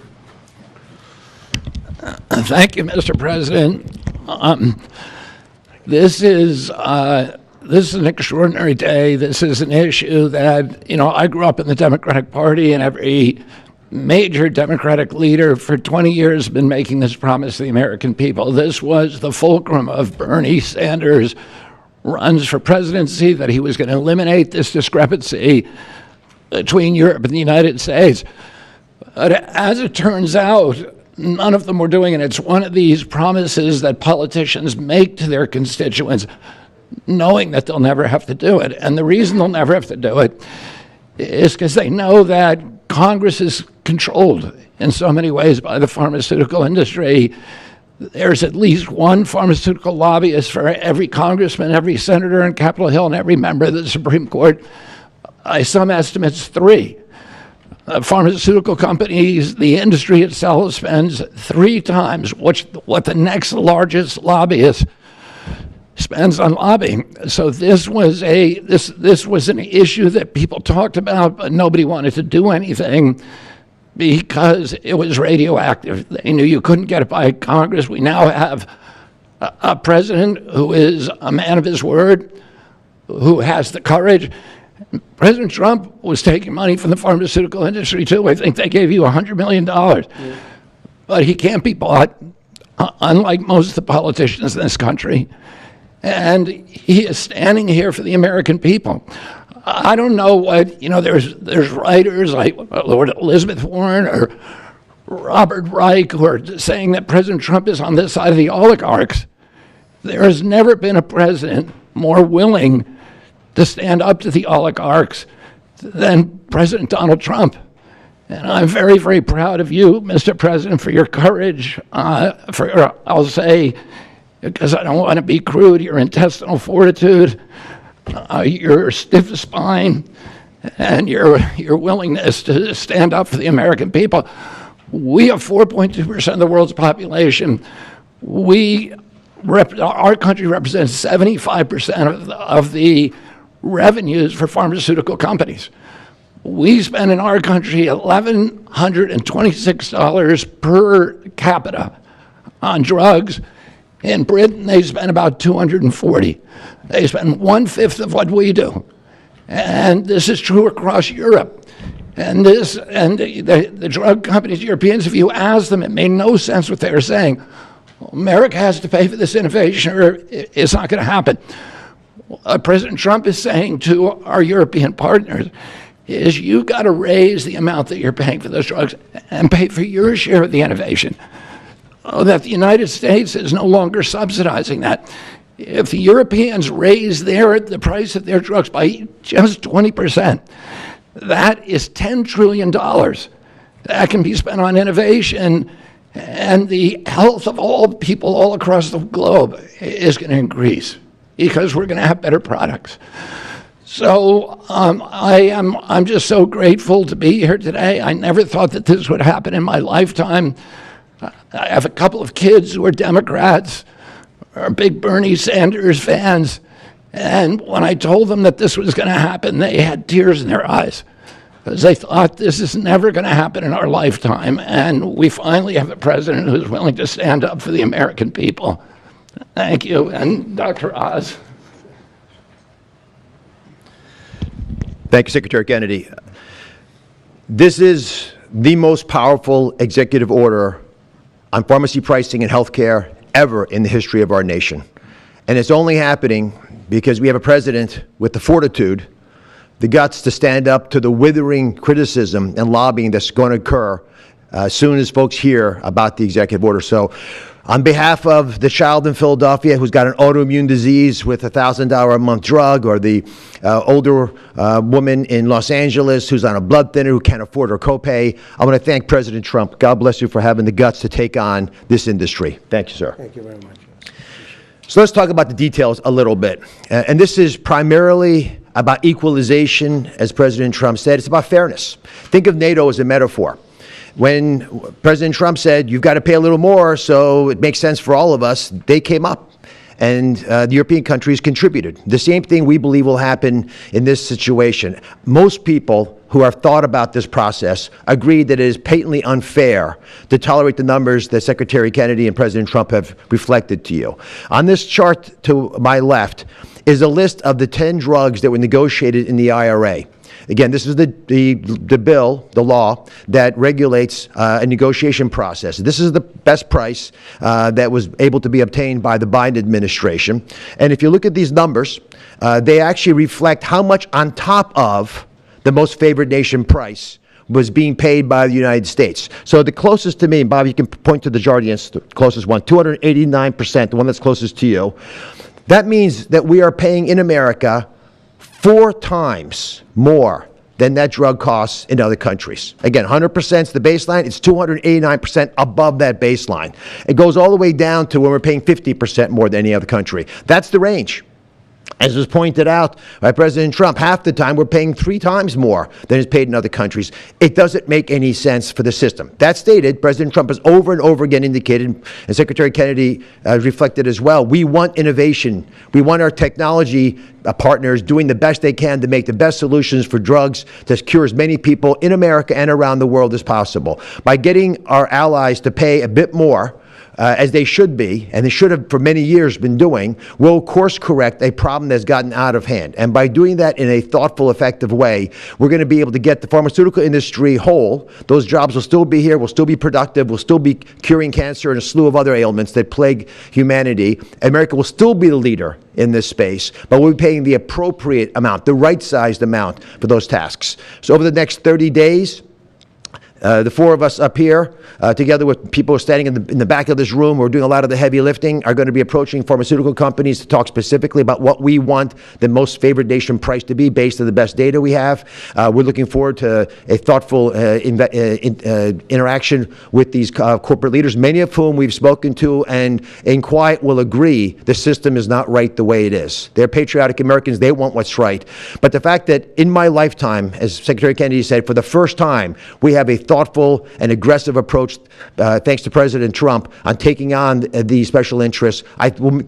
Thank you, Mr. President. This is an extraordinary day. This is an issue that, I grew up in the Democratic Party, and every major Democratic leader for 20 years has been making this promise to the American people. This was the fulcrum of Bernie Sanders' runs for presidency, that he was going to eliminate this discrepancy between Europe and the United States. But as it turns out, none of them were doing it. It's one of these promises that politicians make to their constituents, knowing that they'll never have to do it. And the reason they'll never have to do it is because they know that Congress is controlled in so many ways by the pharmaceutical industry. There's at least one pharmaceutical lobbyist for every congressman, every senator in Capitol Hill, and every member of the Supreme Court. By some estimates, 3. Pharmaceutical companies, the industry itself spends 3 times what the next largest lobbyist spends on lobbying. So this was an issue that people talked about, but nobody wanted to do anything because it was radioactive. They knew you couldn't get it by Congress. We now have a president who is a man of his word, who has the courage. President Trump was taking money from the pharmaceutical industry too. I think they gave you $100 million. Yeah. But he can't be bought, unlike most of the politicians in this country. And he is standing here for the American people. I don't know what, there's writers like Lord Elizabeth Warren or Robert Reich who are saying that President Trump is on this side of the oligarchs. There has never been a president more willing to stand up to the oligarchs than President Donald Trump. And I'm very, very proud of you, Mr. President, for your courage, I'll say, because I don't want to be crude, your intestinal fortitude, your stiff spine, and your willingness to stand up for the American people. We have 4.2% of the world's population. Our country represents 75% of the revenues for pharmaceutical companies. We spend in our country $1,126 per capita on drugs. In Britain, they spend about $240. They spend 1/5 of what we do. And this is true across Europe. And the drug companies, Europeans, if you ask them, it made no sense what they were saying. America has to pay for this innovation or it's not going to happen. President Trump is saying to our European partners is you've got to raise the amount that you're paying for those drugs and pay for your share of the innovation. That the United States is no longer subsidizing that. If the Europeans raise the price of their drugs by just 20%, that is $10 trillion. That can be spent on innovation, and the health of all people all across the globe is going to increase because we're going to have better products. So I'm just so grateful to be here today. I never thought that this would happen in my lifetime. I have a couple of kids who are Democrats, are big Bernie Sanders fans, and when I told them that this was going to happen, they had tears in their eyes because they thought this is never going to happen in our lifetime, and we finally have a president who's willing to stand up for the American people. Thank you, and Dr. Oz. Thank you, Secretary Kennedy. This is the most powerful executive order on pharmacy pricing and healthcare ever in the history of our nation. And it's only happening because we have a president with the fortitude, the guts to stand up to the withering criticism and lobbying that's going to occur as soon as folks hear about the executive order. So on behalf of the child in Philadelphia who's got an autoimmune disease with a $1,000 a month drug, or the older woman in Los Angeles who's on a blood thinner who can't afford her copay, I want to thank President Trump. God bless you for having the guts to take on this industry. Thank you, sir. Thank you very much. So let's talk about the details a little bit. And this is primarily about equalization, as President Trump said. It's about fairness. Think of NATO as a metaphor. When President Trump said, you've got to pay a little more so it makes sense for all of us, they came up. And the European countries contributed. The same thing we believe will happen in this situation. Most people who have thought about this process agree that it is patently unfair to tolerate the numbers that Secretary Kennedy and President Trump have reflected to you. On this chart to my left is a list of the 10 drugs that were negotiated in the IRA. Again, this is the bill, the law, that regulates a negotiation process. This is the best price that was able to be obtained by the Biden administration. And if you look at these numbers, they actually reflect how much on top of the most favored nation price was being paid by the United States. So the closest to me, and Bob, you can point to the Jardinians, the closest one, 289%, the one that's closest to you. That means that we are paying in America 4 times more than that drug costs in other countries. Again, 100% is the baseline. It's 289% above that baseline. It goes all the way down to when we're paying 50% more than any other country. That's the range. As was pointed out by President Trump, half the time we're paying 3 times more than is paid in other countries. It doesn't make any sense for the system. That stated, President Trump has over and over again indicated, and Secretary Kennedy reflected as well, we want innovation. We want our technology partners doing the best they can to make the best solutions for drugs to cure as many people in America and around the world as possible. By getting our allies to pay a bit more, as they should be, and they should have for many years been doing, will course correct a problem that's gotten out of hand. And by doing that in a thoughtful, effective way, we're going to be able to get the pharmaceutical industry whole. Those jobs will still be here, will still be productive, will still be curing cancer and a slew of other ailments that plague humanity. America will still be the leader in this space, but we'll be paying the appropriate amount, the right-sized amount for those tasks. So over the next 30 days, the 4 of us up here, together with people standing in the back of this room who are doing a lot of the heavy lifting, are going to be approaching pharmaceutical companies to talk specifically about what we want the most favored nation price to be based on the best data we have. We're looking forward to a thoughtful interaction with these corporate leaders, many of whom we've spoken to and in quiet will agree the system is not right the way it is. They're patriotic Americans. They want what's right. But the fact that in my lifetime, as Secretary Kennedy said, for the first time, we have a thoughtful and aggressive approach, thanks to President Trump, on taking on the special interests,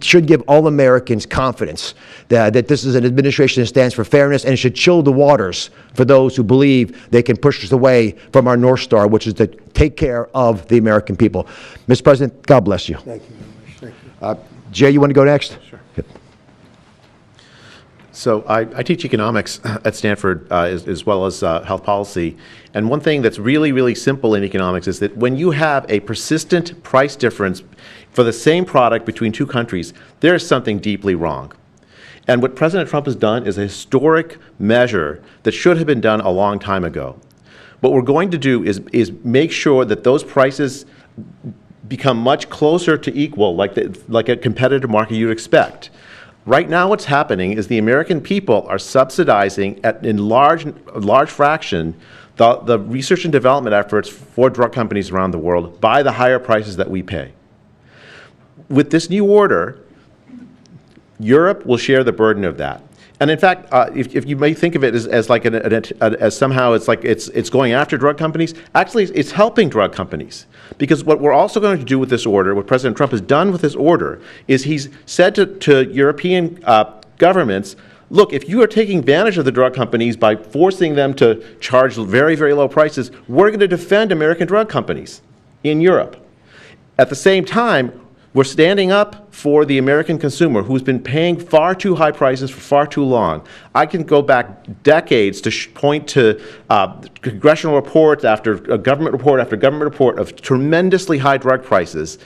should give all Americans confidence that this is an administration that stands for fairness, and it should chill the waters for those who believe they can push us away from our North Star, which is to take care of the American people. Mr. President, God bless you. Thank you very much. Thank you. Jay, you want to go next? Sure. So I teach economics at Stanford as well as health policy. And one thing that's really, really simple in economics is that when you have a persistent price difference for the same product between 2 countries, there's something deeply wrong. And what President Trump has done is a historic measure that should have been done a long time ago. What we're going to do is make sure that those prices become much closer to equal, like a competitive market you'd expect. Right now what's happening is the American people are subsidizing in large fraction the research and development efforts for drug companies around the world by the higher prices that we pay. With this new order, Europe will share the burden of that. And in fact, if you may think of it as like as somehow it's like it's going after drug companies, actually it's helping drug companies. Because what we're also going to do with this order, what President Trump has done with this order, is he's said to European governments, look, if you are taking advantage of the drug companies by forcing them to charge very, very low prices, we're going to defend American drug companies in Europe. At the same time, we're standing up for the American consumer who's been paying far too high prices for far too long. I can go back decades to point to congressional reports after government report after government report of tremendously high drug prices,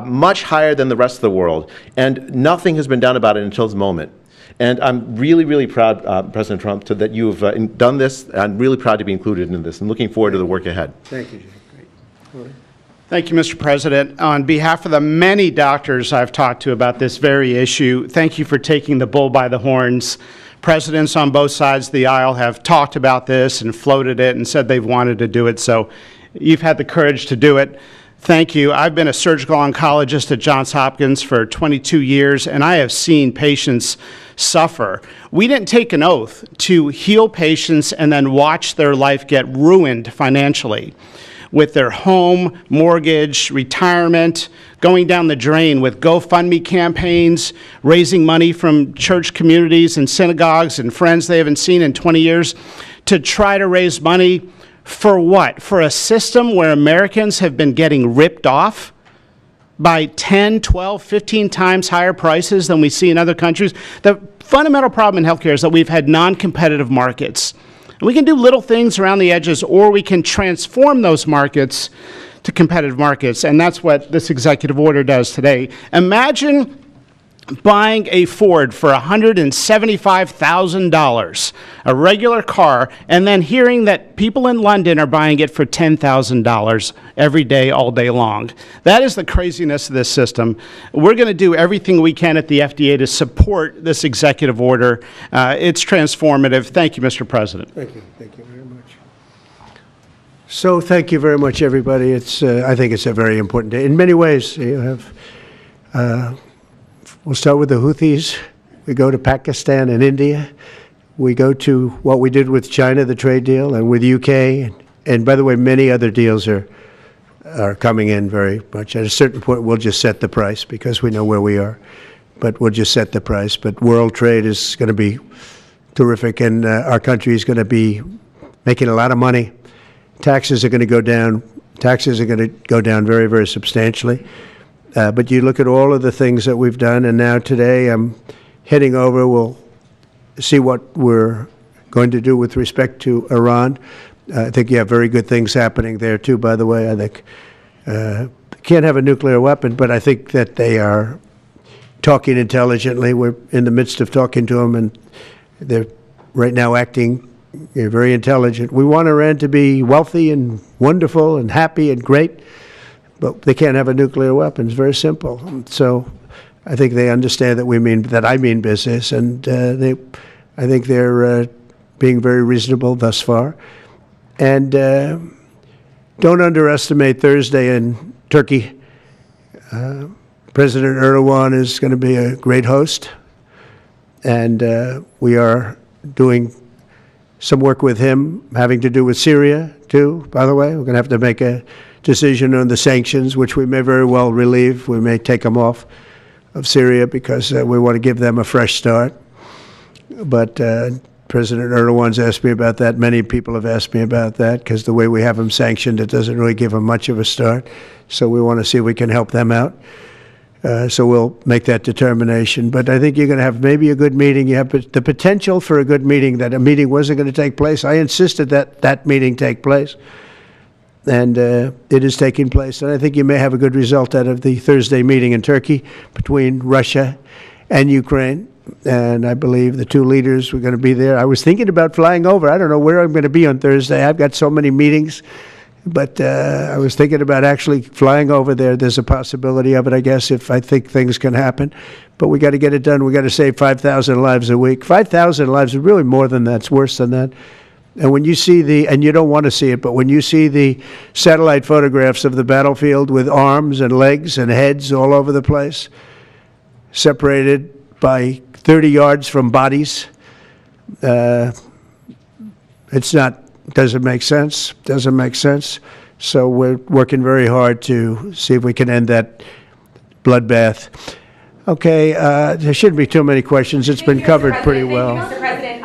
much higher than the rest of the world, and nothing has been done about it until this moment. And I'm really, really proud, President Trump, that you've done this. I'm really proud to be included in this and looking forward to the work ahead. Thank you, Jay. Great. All right. Thank you, Mr. President. On behalf of the many doctors I've talked to about this very issue, thank you for taking the bull by the horns. Presidents on both sides of the aisle have talked about this and floated it and said they've wanted to do it, so you've had the courage to do it. Thank you. I've been a surgical oncologist at Johns Hopkins for 22 years, and I have seen patients suffer. We didn't take an oath to heal patients and then watch their life get ruined financially, with their home, mortgage, retirement, going down the drain with GoFundMe campaigns, raising money from church communities and synagogues and friends they haven't seen in 20 years to try to raise money for what? For a system where Americans have been getting ripped off by 10, 12, 15 times higher prices than we see in other countries. The fundamental problem in healthcare is that we've had non-competitive markets. We can do little things around the edges, or we can transform those markets to competitive markets, and that's what this executive order does today. Imagine buying a Ford for $175,000, a regular car, and then hearing that people in London are buying it for $10,000 every day, all day long. That is the craziness of this system. We're going to do everything we can at the FDA to support this executive order. It's transformative. Thank you, Mr. President. Thank you. Thank you very much. So thank you very much, everybody. I think it's a very important day. In many ways, you have... we'll start with the Houthis. We go to Pakistan and India. We go to what we did with China, the trade deal, and with UK. And by the way, many other deals are coming in very much. At a certain point, we'll just set the price because we know where we are. But we'll just set the price. But world trade is going to be terrific, and our country is going to be making a lot of money. Taxes are going to go down. Taxes are going to go down very, very substantially. But you look at all of the things that we've done, and now today I'm heading over. We'll see what we're going to do with respect to Iran. I think you have very good things happening there, too, by the way. I think can't have a nuclear weapon, but I think that they are talking intelligently. We're in the midst of talking to them, and they're right now acting very intelligent. We want Iran to be wealthy and wonderful and happy and great, but they can't have a nuclear weapon. It's very simple. So I think they understand that I mean business, and I think they're being very reasonable thus far. And don't underestimate Thursday in Turkey. President Erdogan is going to be a great host, and we are doing some work with him having to do with Syria, too, by the way. We're going to have to make a decision on the sanctions, which we may very well relieve. We may take them off of Syria because we want to give them a fresh start. But President Erdogan's asked me about that. Many people have asked me about that because the way we have them sanctioned, it doesn't really give them much of a start. So we want to see if we can help them out. So we'll make that determination. But I think you're going to have maybe a good meeting. You have the potential for a good meeting, that a meeting wasn't going to take place. I insisted that that meeting take place. And it is taking place. And I think you may have a good result out of the Thursday meeting in Turkey between Russia and Ukraine. And I believe the two leaders were going to be there. I was thinking about flying over. I don't know where I'm going to be on Thursday. I've got so many meetings. But I was thinking about actually flying over there. There's a possibility of it, I guess, if I think things can happen. But we got to get it done. We got to save 5,000 lives a week. 5,000 lives is really more than that. It's worse than that. And when you see and you don't want to see it, but when you see the satellite photographs of the battlefield with arms and legs and heads all over the place, separated by 30 yards from bodies, doesn't make sense. Doesn't make sense. So we're working very hard to see if we can end that bloodbath. Okay, there shouldn't be too many questions. It's been covered pretty well. Mr. President,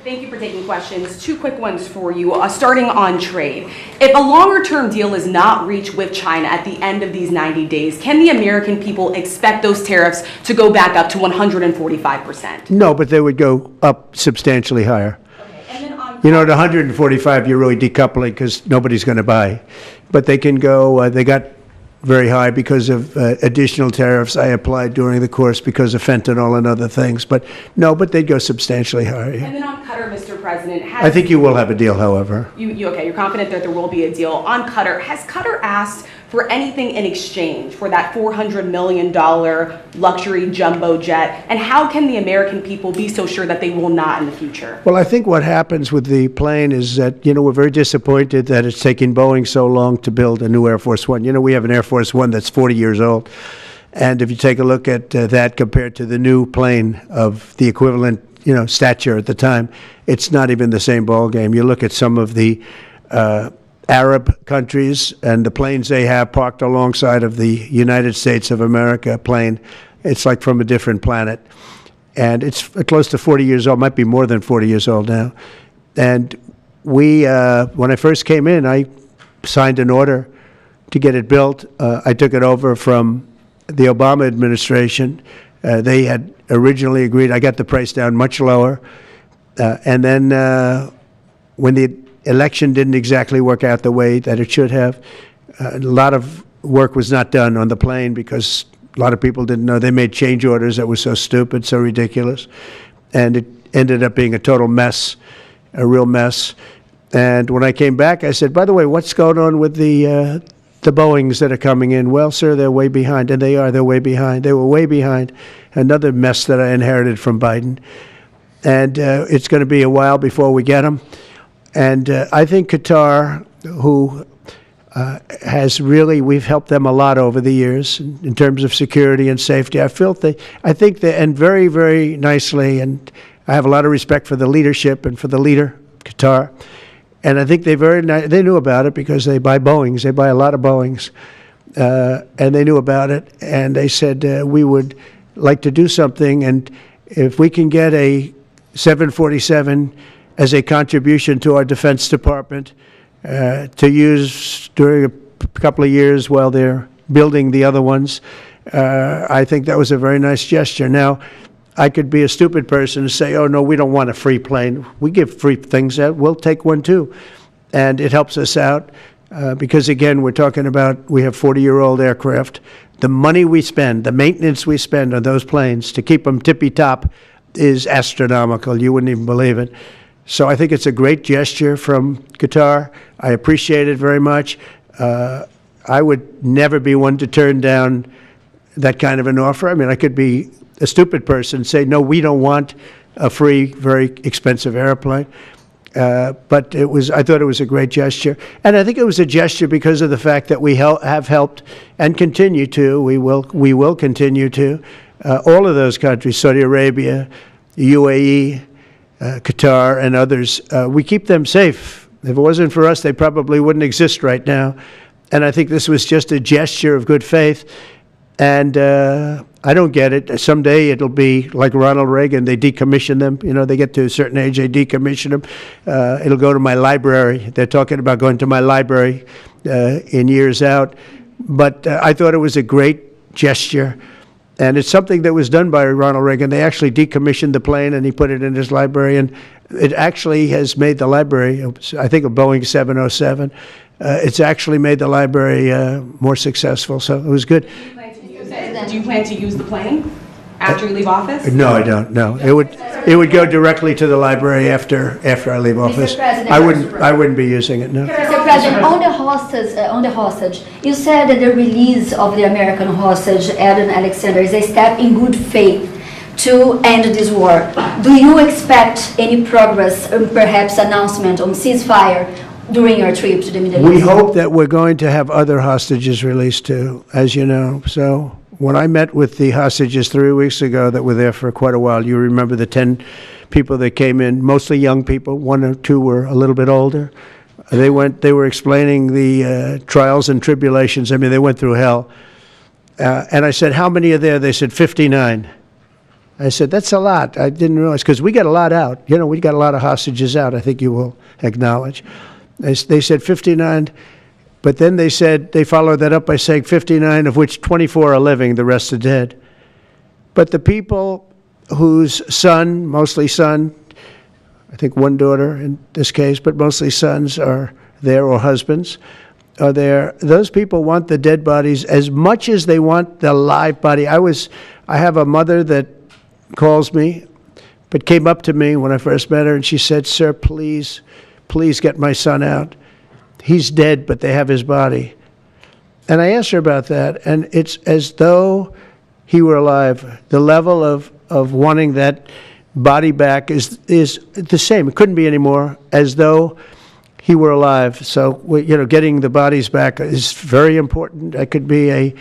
thank you for taking questions. Two quick ones for you, starting on trade. If a longer-term deal is not reached with China at the end of these 90 days, can the American people expect those tariffs to go back up to 145%? No, but they would go up substantially higher. And then on You know, at 145, you're really decoupling because nobody's going to buy. But they can go, they got very high because of additional tariffs I applied during the course because of fentanyl and other things. But no, but they'd go substantially higher. And then on Qatar, Mr. President, I think you will have a deal, however. Okay, you're confident that there will be a deal. On Qatar, has Qatar asked for anything in exchange for that $400 million luxury jumbo jet? And how can the American people be so sure that they will not in the future? Well, I think what happens with the plane is that, you know, we're very disappointed that it's taking Boeing so long to build a new Air Force One. You know, we have an Air Force One that's 40 years old. And if you take a look at that compared to the new plane of the equivalent, you know, stature at the time, it's not even the same ballgame. You look at some of the Arab countries and the planes they have parked alongside of the United States of America plane, it's like from a different planet. And it's close to 40 years old, might be more than 40 years old now. And we, when I first came in, I signed an order to get it built. I took it over from the Obama administration. They had originally agreed. I got the price down much lower. And then when the election didn't exactly work out the way that it should have, a lot of work was not done on the plane because a lot of people didn't know. They made change orders that were so stupid, so ridiculous. And it ended up being a total mess, a real mess. And when I came back, I said, by the way, what's going on with the Boeings that are coming in? Well, sir, they're way behind. And they are. They're way behind. They were way behind. Another mess that I inherited from Biden. And it's going to be a while before we get them. And I think Qatar, who has really, we've helped them a lot over the years in terms of security and safety. I think they, and very, very nicely, and I have a lot of respect for the leadership and for the leader, Qatar. And I think they knew about it because they buy Boeings. They buy a lot of Boeings. And they knew about it. And they said, we would like to do something. And if we can get a 747 as a contribution to our Defense Department to use during a couple of years while they're building the other ones, I think that was a very nice gesture. Now, I could be a stupid person and say, oh, no, we don't want a free plane. We give free things out. We'll take one, too. And it helps us out because, again, we're talking about we have 40-year-old aircraft. The money we spend, the maintenance we spend on those planes to keep them tippy-top is astronomical. You wouldn't even believe it. So I think it's a great gesture from Qatar. I appreciate it very much. I would never be one to turn down that kind of an offer. I mean, I could be a stupid person, say, no, we don't want a free, very expensive airplane. But I thought it was a great gesture. And I think it was a gesture because of the fact that we have helped and continue to, we will continue to, all of those countries, Saudi Arabia, UAE, Qatar, and others. We keep them safe. If it wasn't for us, they probably wouldn't exist right now. And I think this was just a gesture of good faith. And I don't get it. Someday it'll be like Ronald Reagan. They decommission them. You know, they get to a certain age, they decommission them. It'll go to my library. They're talking about going to my library in years out. But I thought it was a great gesture. And it's something that was done by Ronald Reagan. They actually decommissioned the plane, and he put it in his library. And it actually has made the library, I think, a Boeing 707. It's actually made the library more successful. So it was good. Do you plan to use the plane after you leave office? No, I don't. No, it would go directly to the library after I leave office. I wouldn't be using it. No. Mr. President, on the hostage, you said that the release of the American hostage, Eden Alexander, is a step in good faith to end this war. Do you expect any progress, or perhaps announcement on ceasefire during your trip to the Middle East? We hope that we're going to have other hostages released too, as you know. So when I met with the hostages 3 weeks ago that were there for quite a while, you remember the 10 people that came in, mostly young people, 1 or 2 were a little bit older. They were explaining the trials and tribulations. I mean, they went through hell. And I said, how many are there? They said 59. I said, that's a lot. I didn't realize, because we got a lot out. You know, we got a lot of hostages out, I think you will acknowledge. They said 59, but then they said, they followed that up by saying 59, of which 24 are living, the rest are dead. But the people whose son, mostly son, I think 1 daughter in this case, but mostly sons are there, or husbands are there, those people want the dead bodies as much as they want the live body. I have a mother that calls me, but came up to me when I first met her, and she said, sir, please get my son out. He's dead, but they have his body. And I asked her about that, and it's as though he were alive. The level of wanting that body back is the same. It couldn't be any more, as though he were alive. So, you know, getting the bodies back is very important. That could be a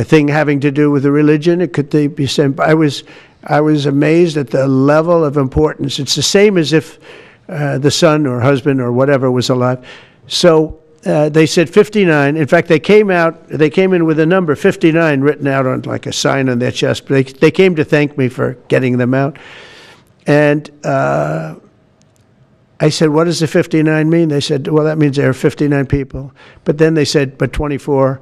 thing having to do with the religion. It could be same. I was amazed at the level of importance. It's the same as if the son or husband or whatever was alive. So they said 59. In fact, they came in with a number 59 written out on like a sign on their chest. But they came to thank me for getting them out. And I said, what does the 59 mean? They said, well, that means there are 59 people. But then they said, but 24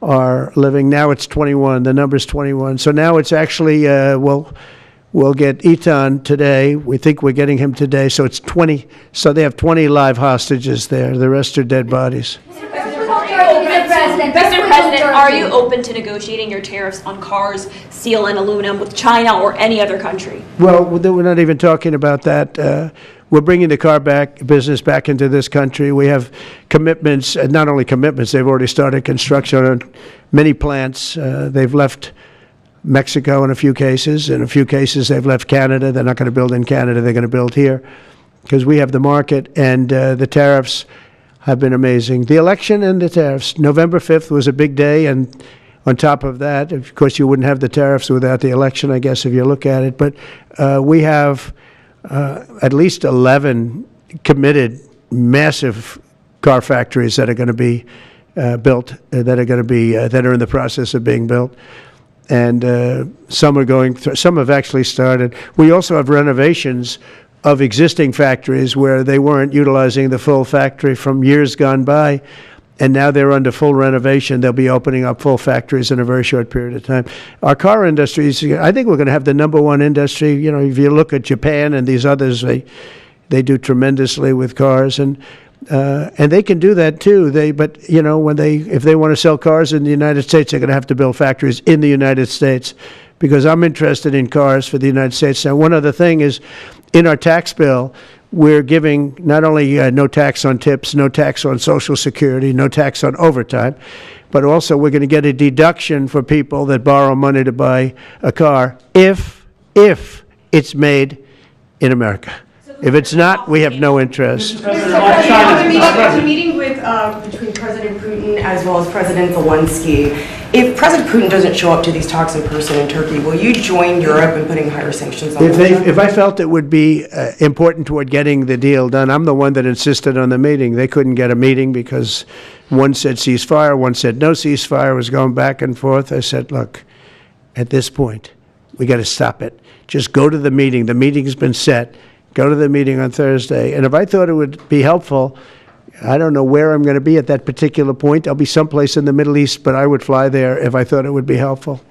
are living. Now it's 21. The number's 21. So now it's actually, we'll get Etan today. We think we're getting him today. So it's 20. So they have 20 live hostages there. The rest are dead bodies. Mr. President, are you open to negotiating your tariffs on cars, steel, and aluminum with China or any other country? Well, we're not even talking about that. We're bringing the car business back into this country. We have commitments, not only commitments, they've already started construction on many plants. They've left Mexico in a few cases. In a few cases, they've left Canada. They're not going to build in Canada. They're going to build here because we have the market. And the tariffs have been amazing. The election and the tariffs. November 5th was a big day, and on top of that, of course, you wouldn't have the tariffs without the election, I guess, if you look at it. But we have at least 11 committed massive car factories that are going to be built, that are in the process of being built. And some are going through, some have actually started. We also have renovations of existing factories where they weren't utilizing the full factory from years gone by, and now they're under full renovation. They'll be opening up full factories in a very short period of time. Our car industries, I think we're going to have the #1 industry. You know, if you look at Japan and these others, they do tremendously with cars, and they can do that too. But you know, if they want to sell cars in the United States, they're going to have to build factories in the United States, because I'm interested in cars for the United States. Now, one other thing is, in our tax bill, we're giving not only no tax on tips, no tax on Social Security, no tax on overtime, but also we're going to get a deduction for people that borrow money to buy a car if it's made in America. If it's not, we have no interest. A meeting between President Putin as well as President Zelensky. If President Putin doesn't show up to these talks in person in Turkey, will you join Europe in putting higher sanctions on Russia? If I felt it would be important toward getting the deal done, I'm the one that insisted on the meeting. They couldn't get a meeting because one said ceasefire, one said no ceasefire. It was going back and forth. I said, look, at this point, we got to stop it. Just go to the meeting. The meeting's been set. Go to the meeting on Thursday. And if I thought it would be helpful, I don't know where I'm going to be at that particular point. I'll be someplace in the Middle East, but I would fly there if I thought it would be helpful.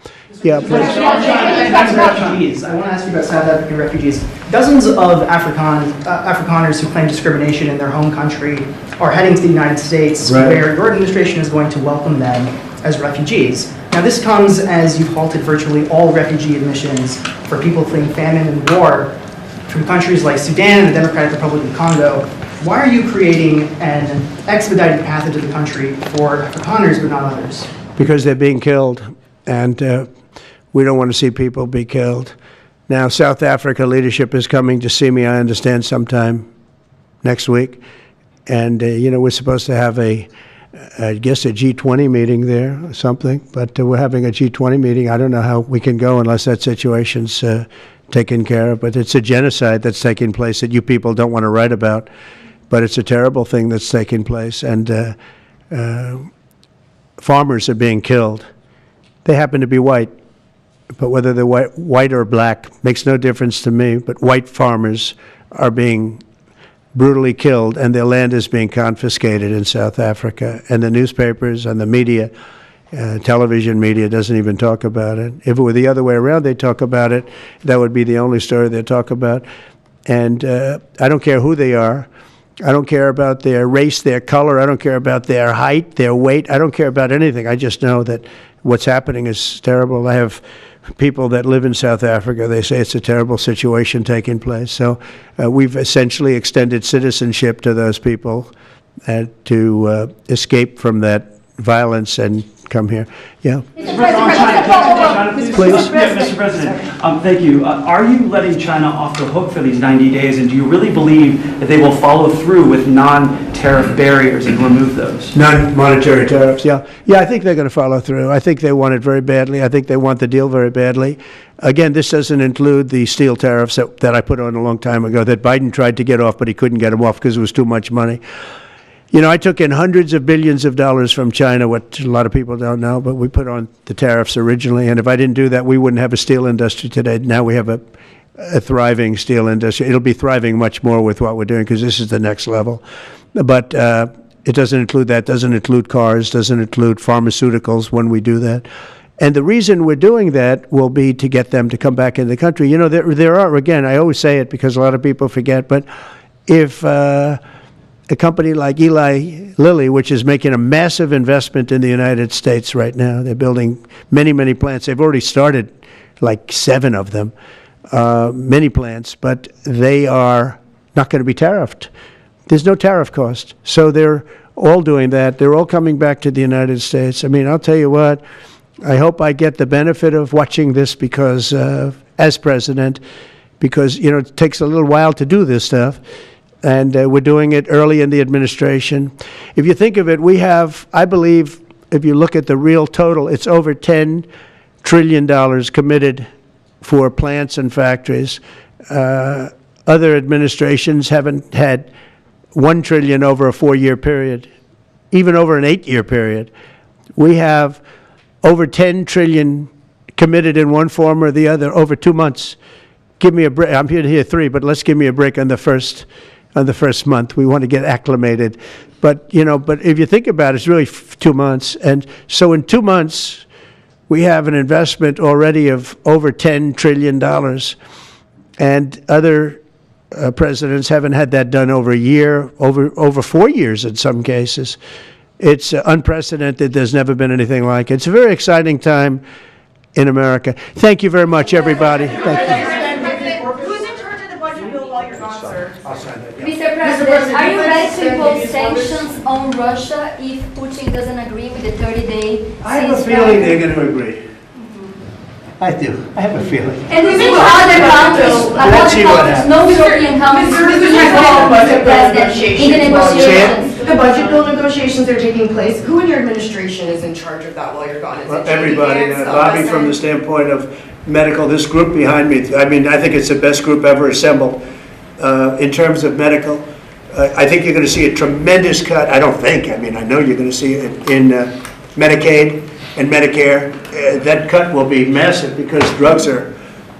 Yeah, please. Refugees. I want to ask you about South African refugees. Dozens of Afrikaners who claim discrimination in their home country are heading to the United States, right, where your administration is going to welcome them as refugees. Now, this comes as you've halted virtually all refugee admissions for people fleeing famine and war from countries like Sudan and the Democratic Republic of Congo. Why are you creating an expedited path into the country for Afrikaners but not others? Because they're being killed, and we don't want to see people be killed. Now, South Africa leadership is coming to see me, I understand, sometime next week. And, you know, we're supposed to have I guess a G20 meeting there or something, but we're having a G20 meeting. I don't know how we can go unless that situation's taken care of, but it's a genocide that's taking place that you people don't want to write about, but it's a terrible thing that's taking place, and farmers are being killed. They happen to be white, but whether they're white or black makes no difference to me, but white farmers are being brutally killed, and their land is being confiscated in South Africa, and the newspapers and the media, television media, doesn't even talk about it. If it were the other way around, they'd talk about it. That would be the only story they'd talk about. And I don't care who they are. I don't care about their race, their color. I don't care about their height, their weight. I don't care about anything. I just know that what's happening is terrible. I have people that live in South Africa. They say it's a terrible situation taking place. So we've essentially extended citizenship to those people to escape from that violence and come here. Yeah. Please. Mr. President, thank you. Are you letting China off the hook for these 90 days, and do you really believe that they will follow through with non-tariff barriers and remove those? Non-monetary tariffs, yeah. Yeah, I think they're going to follow through. I think they want it very badly. I think they want the deal very badly. Again, this doesn't include the steel tariffs that I put on a long time ago that Biden tried to get off, but he couldn't get them off because it was too much money. You know, I took in hundreds of billions of dollars from China, what a lot of people don't know, but we put on the tariffs originally. And if I didn't do that, we wouldn't have a steel industry today. Now we have a thriving steel industry. It'll be thriving much more with what we're doing because this is the next level. But it doesn't include that, doesn't include cars, doesn't include pharmaceuticals when we do that. And the reason we're doing that will be to get them to come back in the country. You know, there are, again, I always say it because a lot of people forget, but if a company like Eli Lilly, which is making a massive investment in the United States right now. They're building many, many plants. They've already started like 7 of them, many plants, but they are not going to be tariffed. There's no tariff cost. So they're all doing that. They're all coming back to the United States. I mean, I'll tell you what, I hope I get the benefit of watching this because, as president, because, you know, it takes a little while to do this stuff. and we're doing it early in the administration. If you think of it, we have, I believe, if you look at the real total, it's over $10 trillion committed for plants and factories. Other administrations haven't had $1 trillion over a 4-year period, even over an 8-year period. We have over $10 trillion committed in one form or the other over 2 months. Give me a break. I'm here to hear 3, but let's give me a break on the first month. We want to get acclimated. But, but if you think about it, it's really 2 months. And so in 2 months, we have an investment already of over $10 trillion. And other presidents haven't had that done over a year, over 4 years in some cases. It's unprecedented. There's never been anything like it. It's a very exciting time in America. Thank you very much, everybody. Thank you. Who's in charge of the budget bill while you're gone, sir? I'll sign that. Mr. President, are you ready to impose sanctions on Russia if Putin doesn't agree with the 30-day ceasefire? I have a feeling they're going to agree. I do. I have a feeling. And we think other countries, no European countries, will be involved, Mr. President, in the negotiations. The budget bill negotiations are taking place. Who in your administration is in charge of that while you're gone? Is it Everybody. Bobby, from the standpoint of medical, this group behind me, I mean, I think it's the best group ever assembled in terms of medical. I think you're going to see a tremendous cut. I don't think. I mean, I know you're going to see it in Medicaid and Medicare. That cut will be massive because drugs are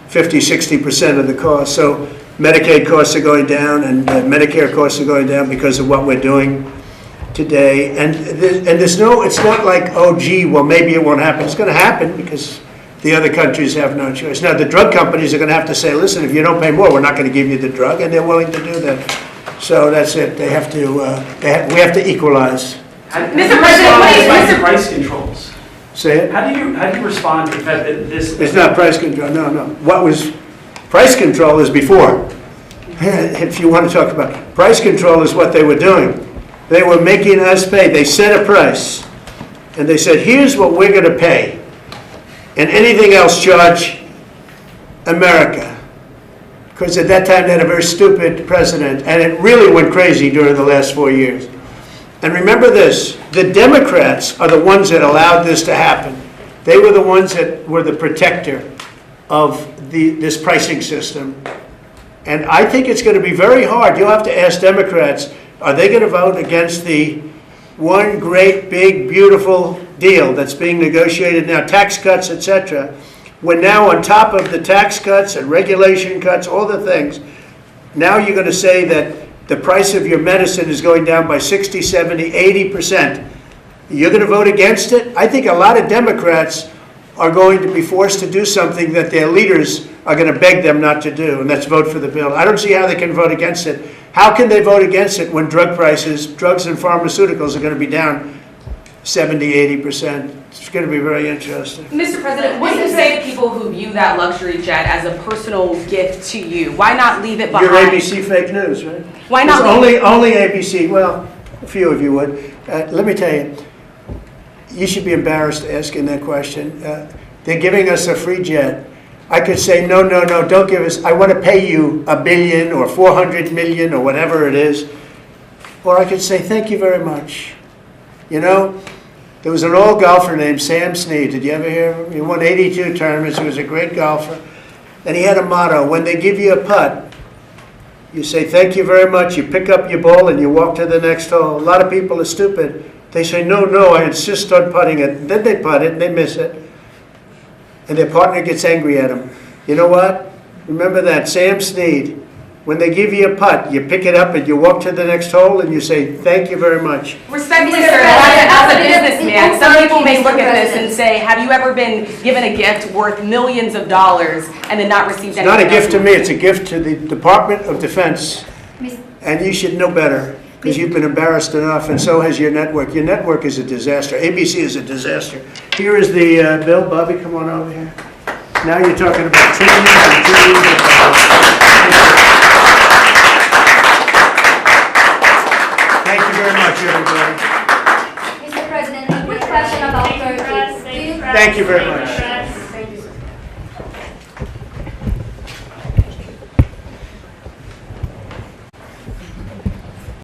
50-60% of the cost. So Medicaid costs are going down and Medicare costs are going down because of what we're doing today. And there's no, it's not like, oh, gee, well, maybe it won't happen. It's going to happen because the other countries have no choice. Now, the drug companies are going to have to say, listen, if you don't pay more, we're not going to give you the drug, and they're willing to do that. So that's it. They have to, we have to equalize. Mr. President, price controls. Say it? How do you respond to the fact that this... It's not price control, no. What was, price control is before. If you want to talk about, price control is what they were doing. They were making us pay. They set a price, and they said, here's what we're going to pay, and anything else charge America. Because at that time, they had a very stupid president, and it really went crazy during the last 4 years. And remember this, the Democrats are the ones that allowed this to happen. They were the ones that were the protector of this pricing system. And I think it's going to be very hard. You'll have to ask Democrats, are they going to vote against the one great, big, beautiful deal that's being negotiated now, tax cuts, etc., when now on top of the tax cuts and regulation cuts, all the things, now you're going to say that the price of your medicine is going down by 60, 70, 80%. You're going to vote against it? I think a lot of Democrats are going to be forced to do something that their leaders are going to beg them not to do, and that's vote for the bill. I don't see how they can vote against it. How can they vote against it when drug prices, drugs and pharmaceuticals are going to be down 70, 80%? It's going to be very interesting. Mr. President, what do you say to people who view that luxury jet as a personal gift to you? Why not leave it behind? Your ABC fake news, right? Why not? Only ABC. Well, a few of you would. Let me tell you, you should be embarrassed asking that question. They're giving us a free jet. I could say, no, don't give us. I want to pay you $1 billion or 400 million or whatever it is. Or I could say, thank you very much. You know, there was an old golfer named Sam Snead. Did you ever hear of him? He won 82 tournaments. He was a great golfer. And he had a motto, when they give you a putt, you say, thank you very much. You pick up your ball and you walk to the next hole. A lot of people are stupid. They say, no, I insist on putting it. And then they putt it and they miss it. And their partner gets angry at them. You know what? Remember that, Sam Snead. When they give you a putt, you pick it up and you walk to the next hole and you say, thank you very much. Respectfully, sir, as a businessman, some people may look at this and say, have you ever been given a gift worth millions of dollars and then not received anything? It's not a gift to me, it's a gift to the Department of Defense. And you should know better, because you've been embarrassed enough, and so has your network. Your network is a disaster. ABC is a disaster. Here is the bill. Bobby, come on over here. Now you're talking about trillions and trillions of dollars. Thank you very much, everybody. Mr. President, a quick question about Turkey. Thank you very much.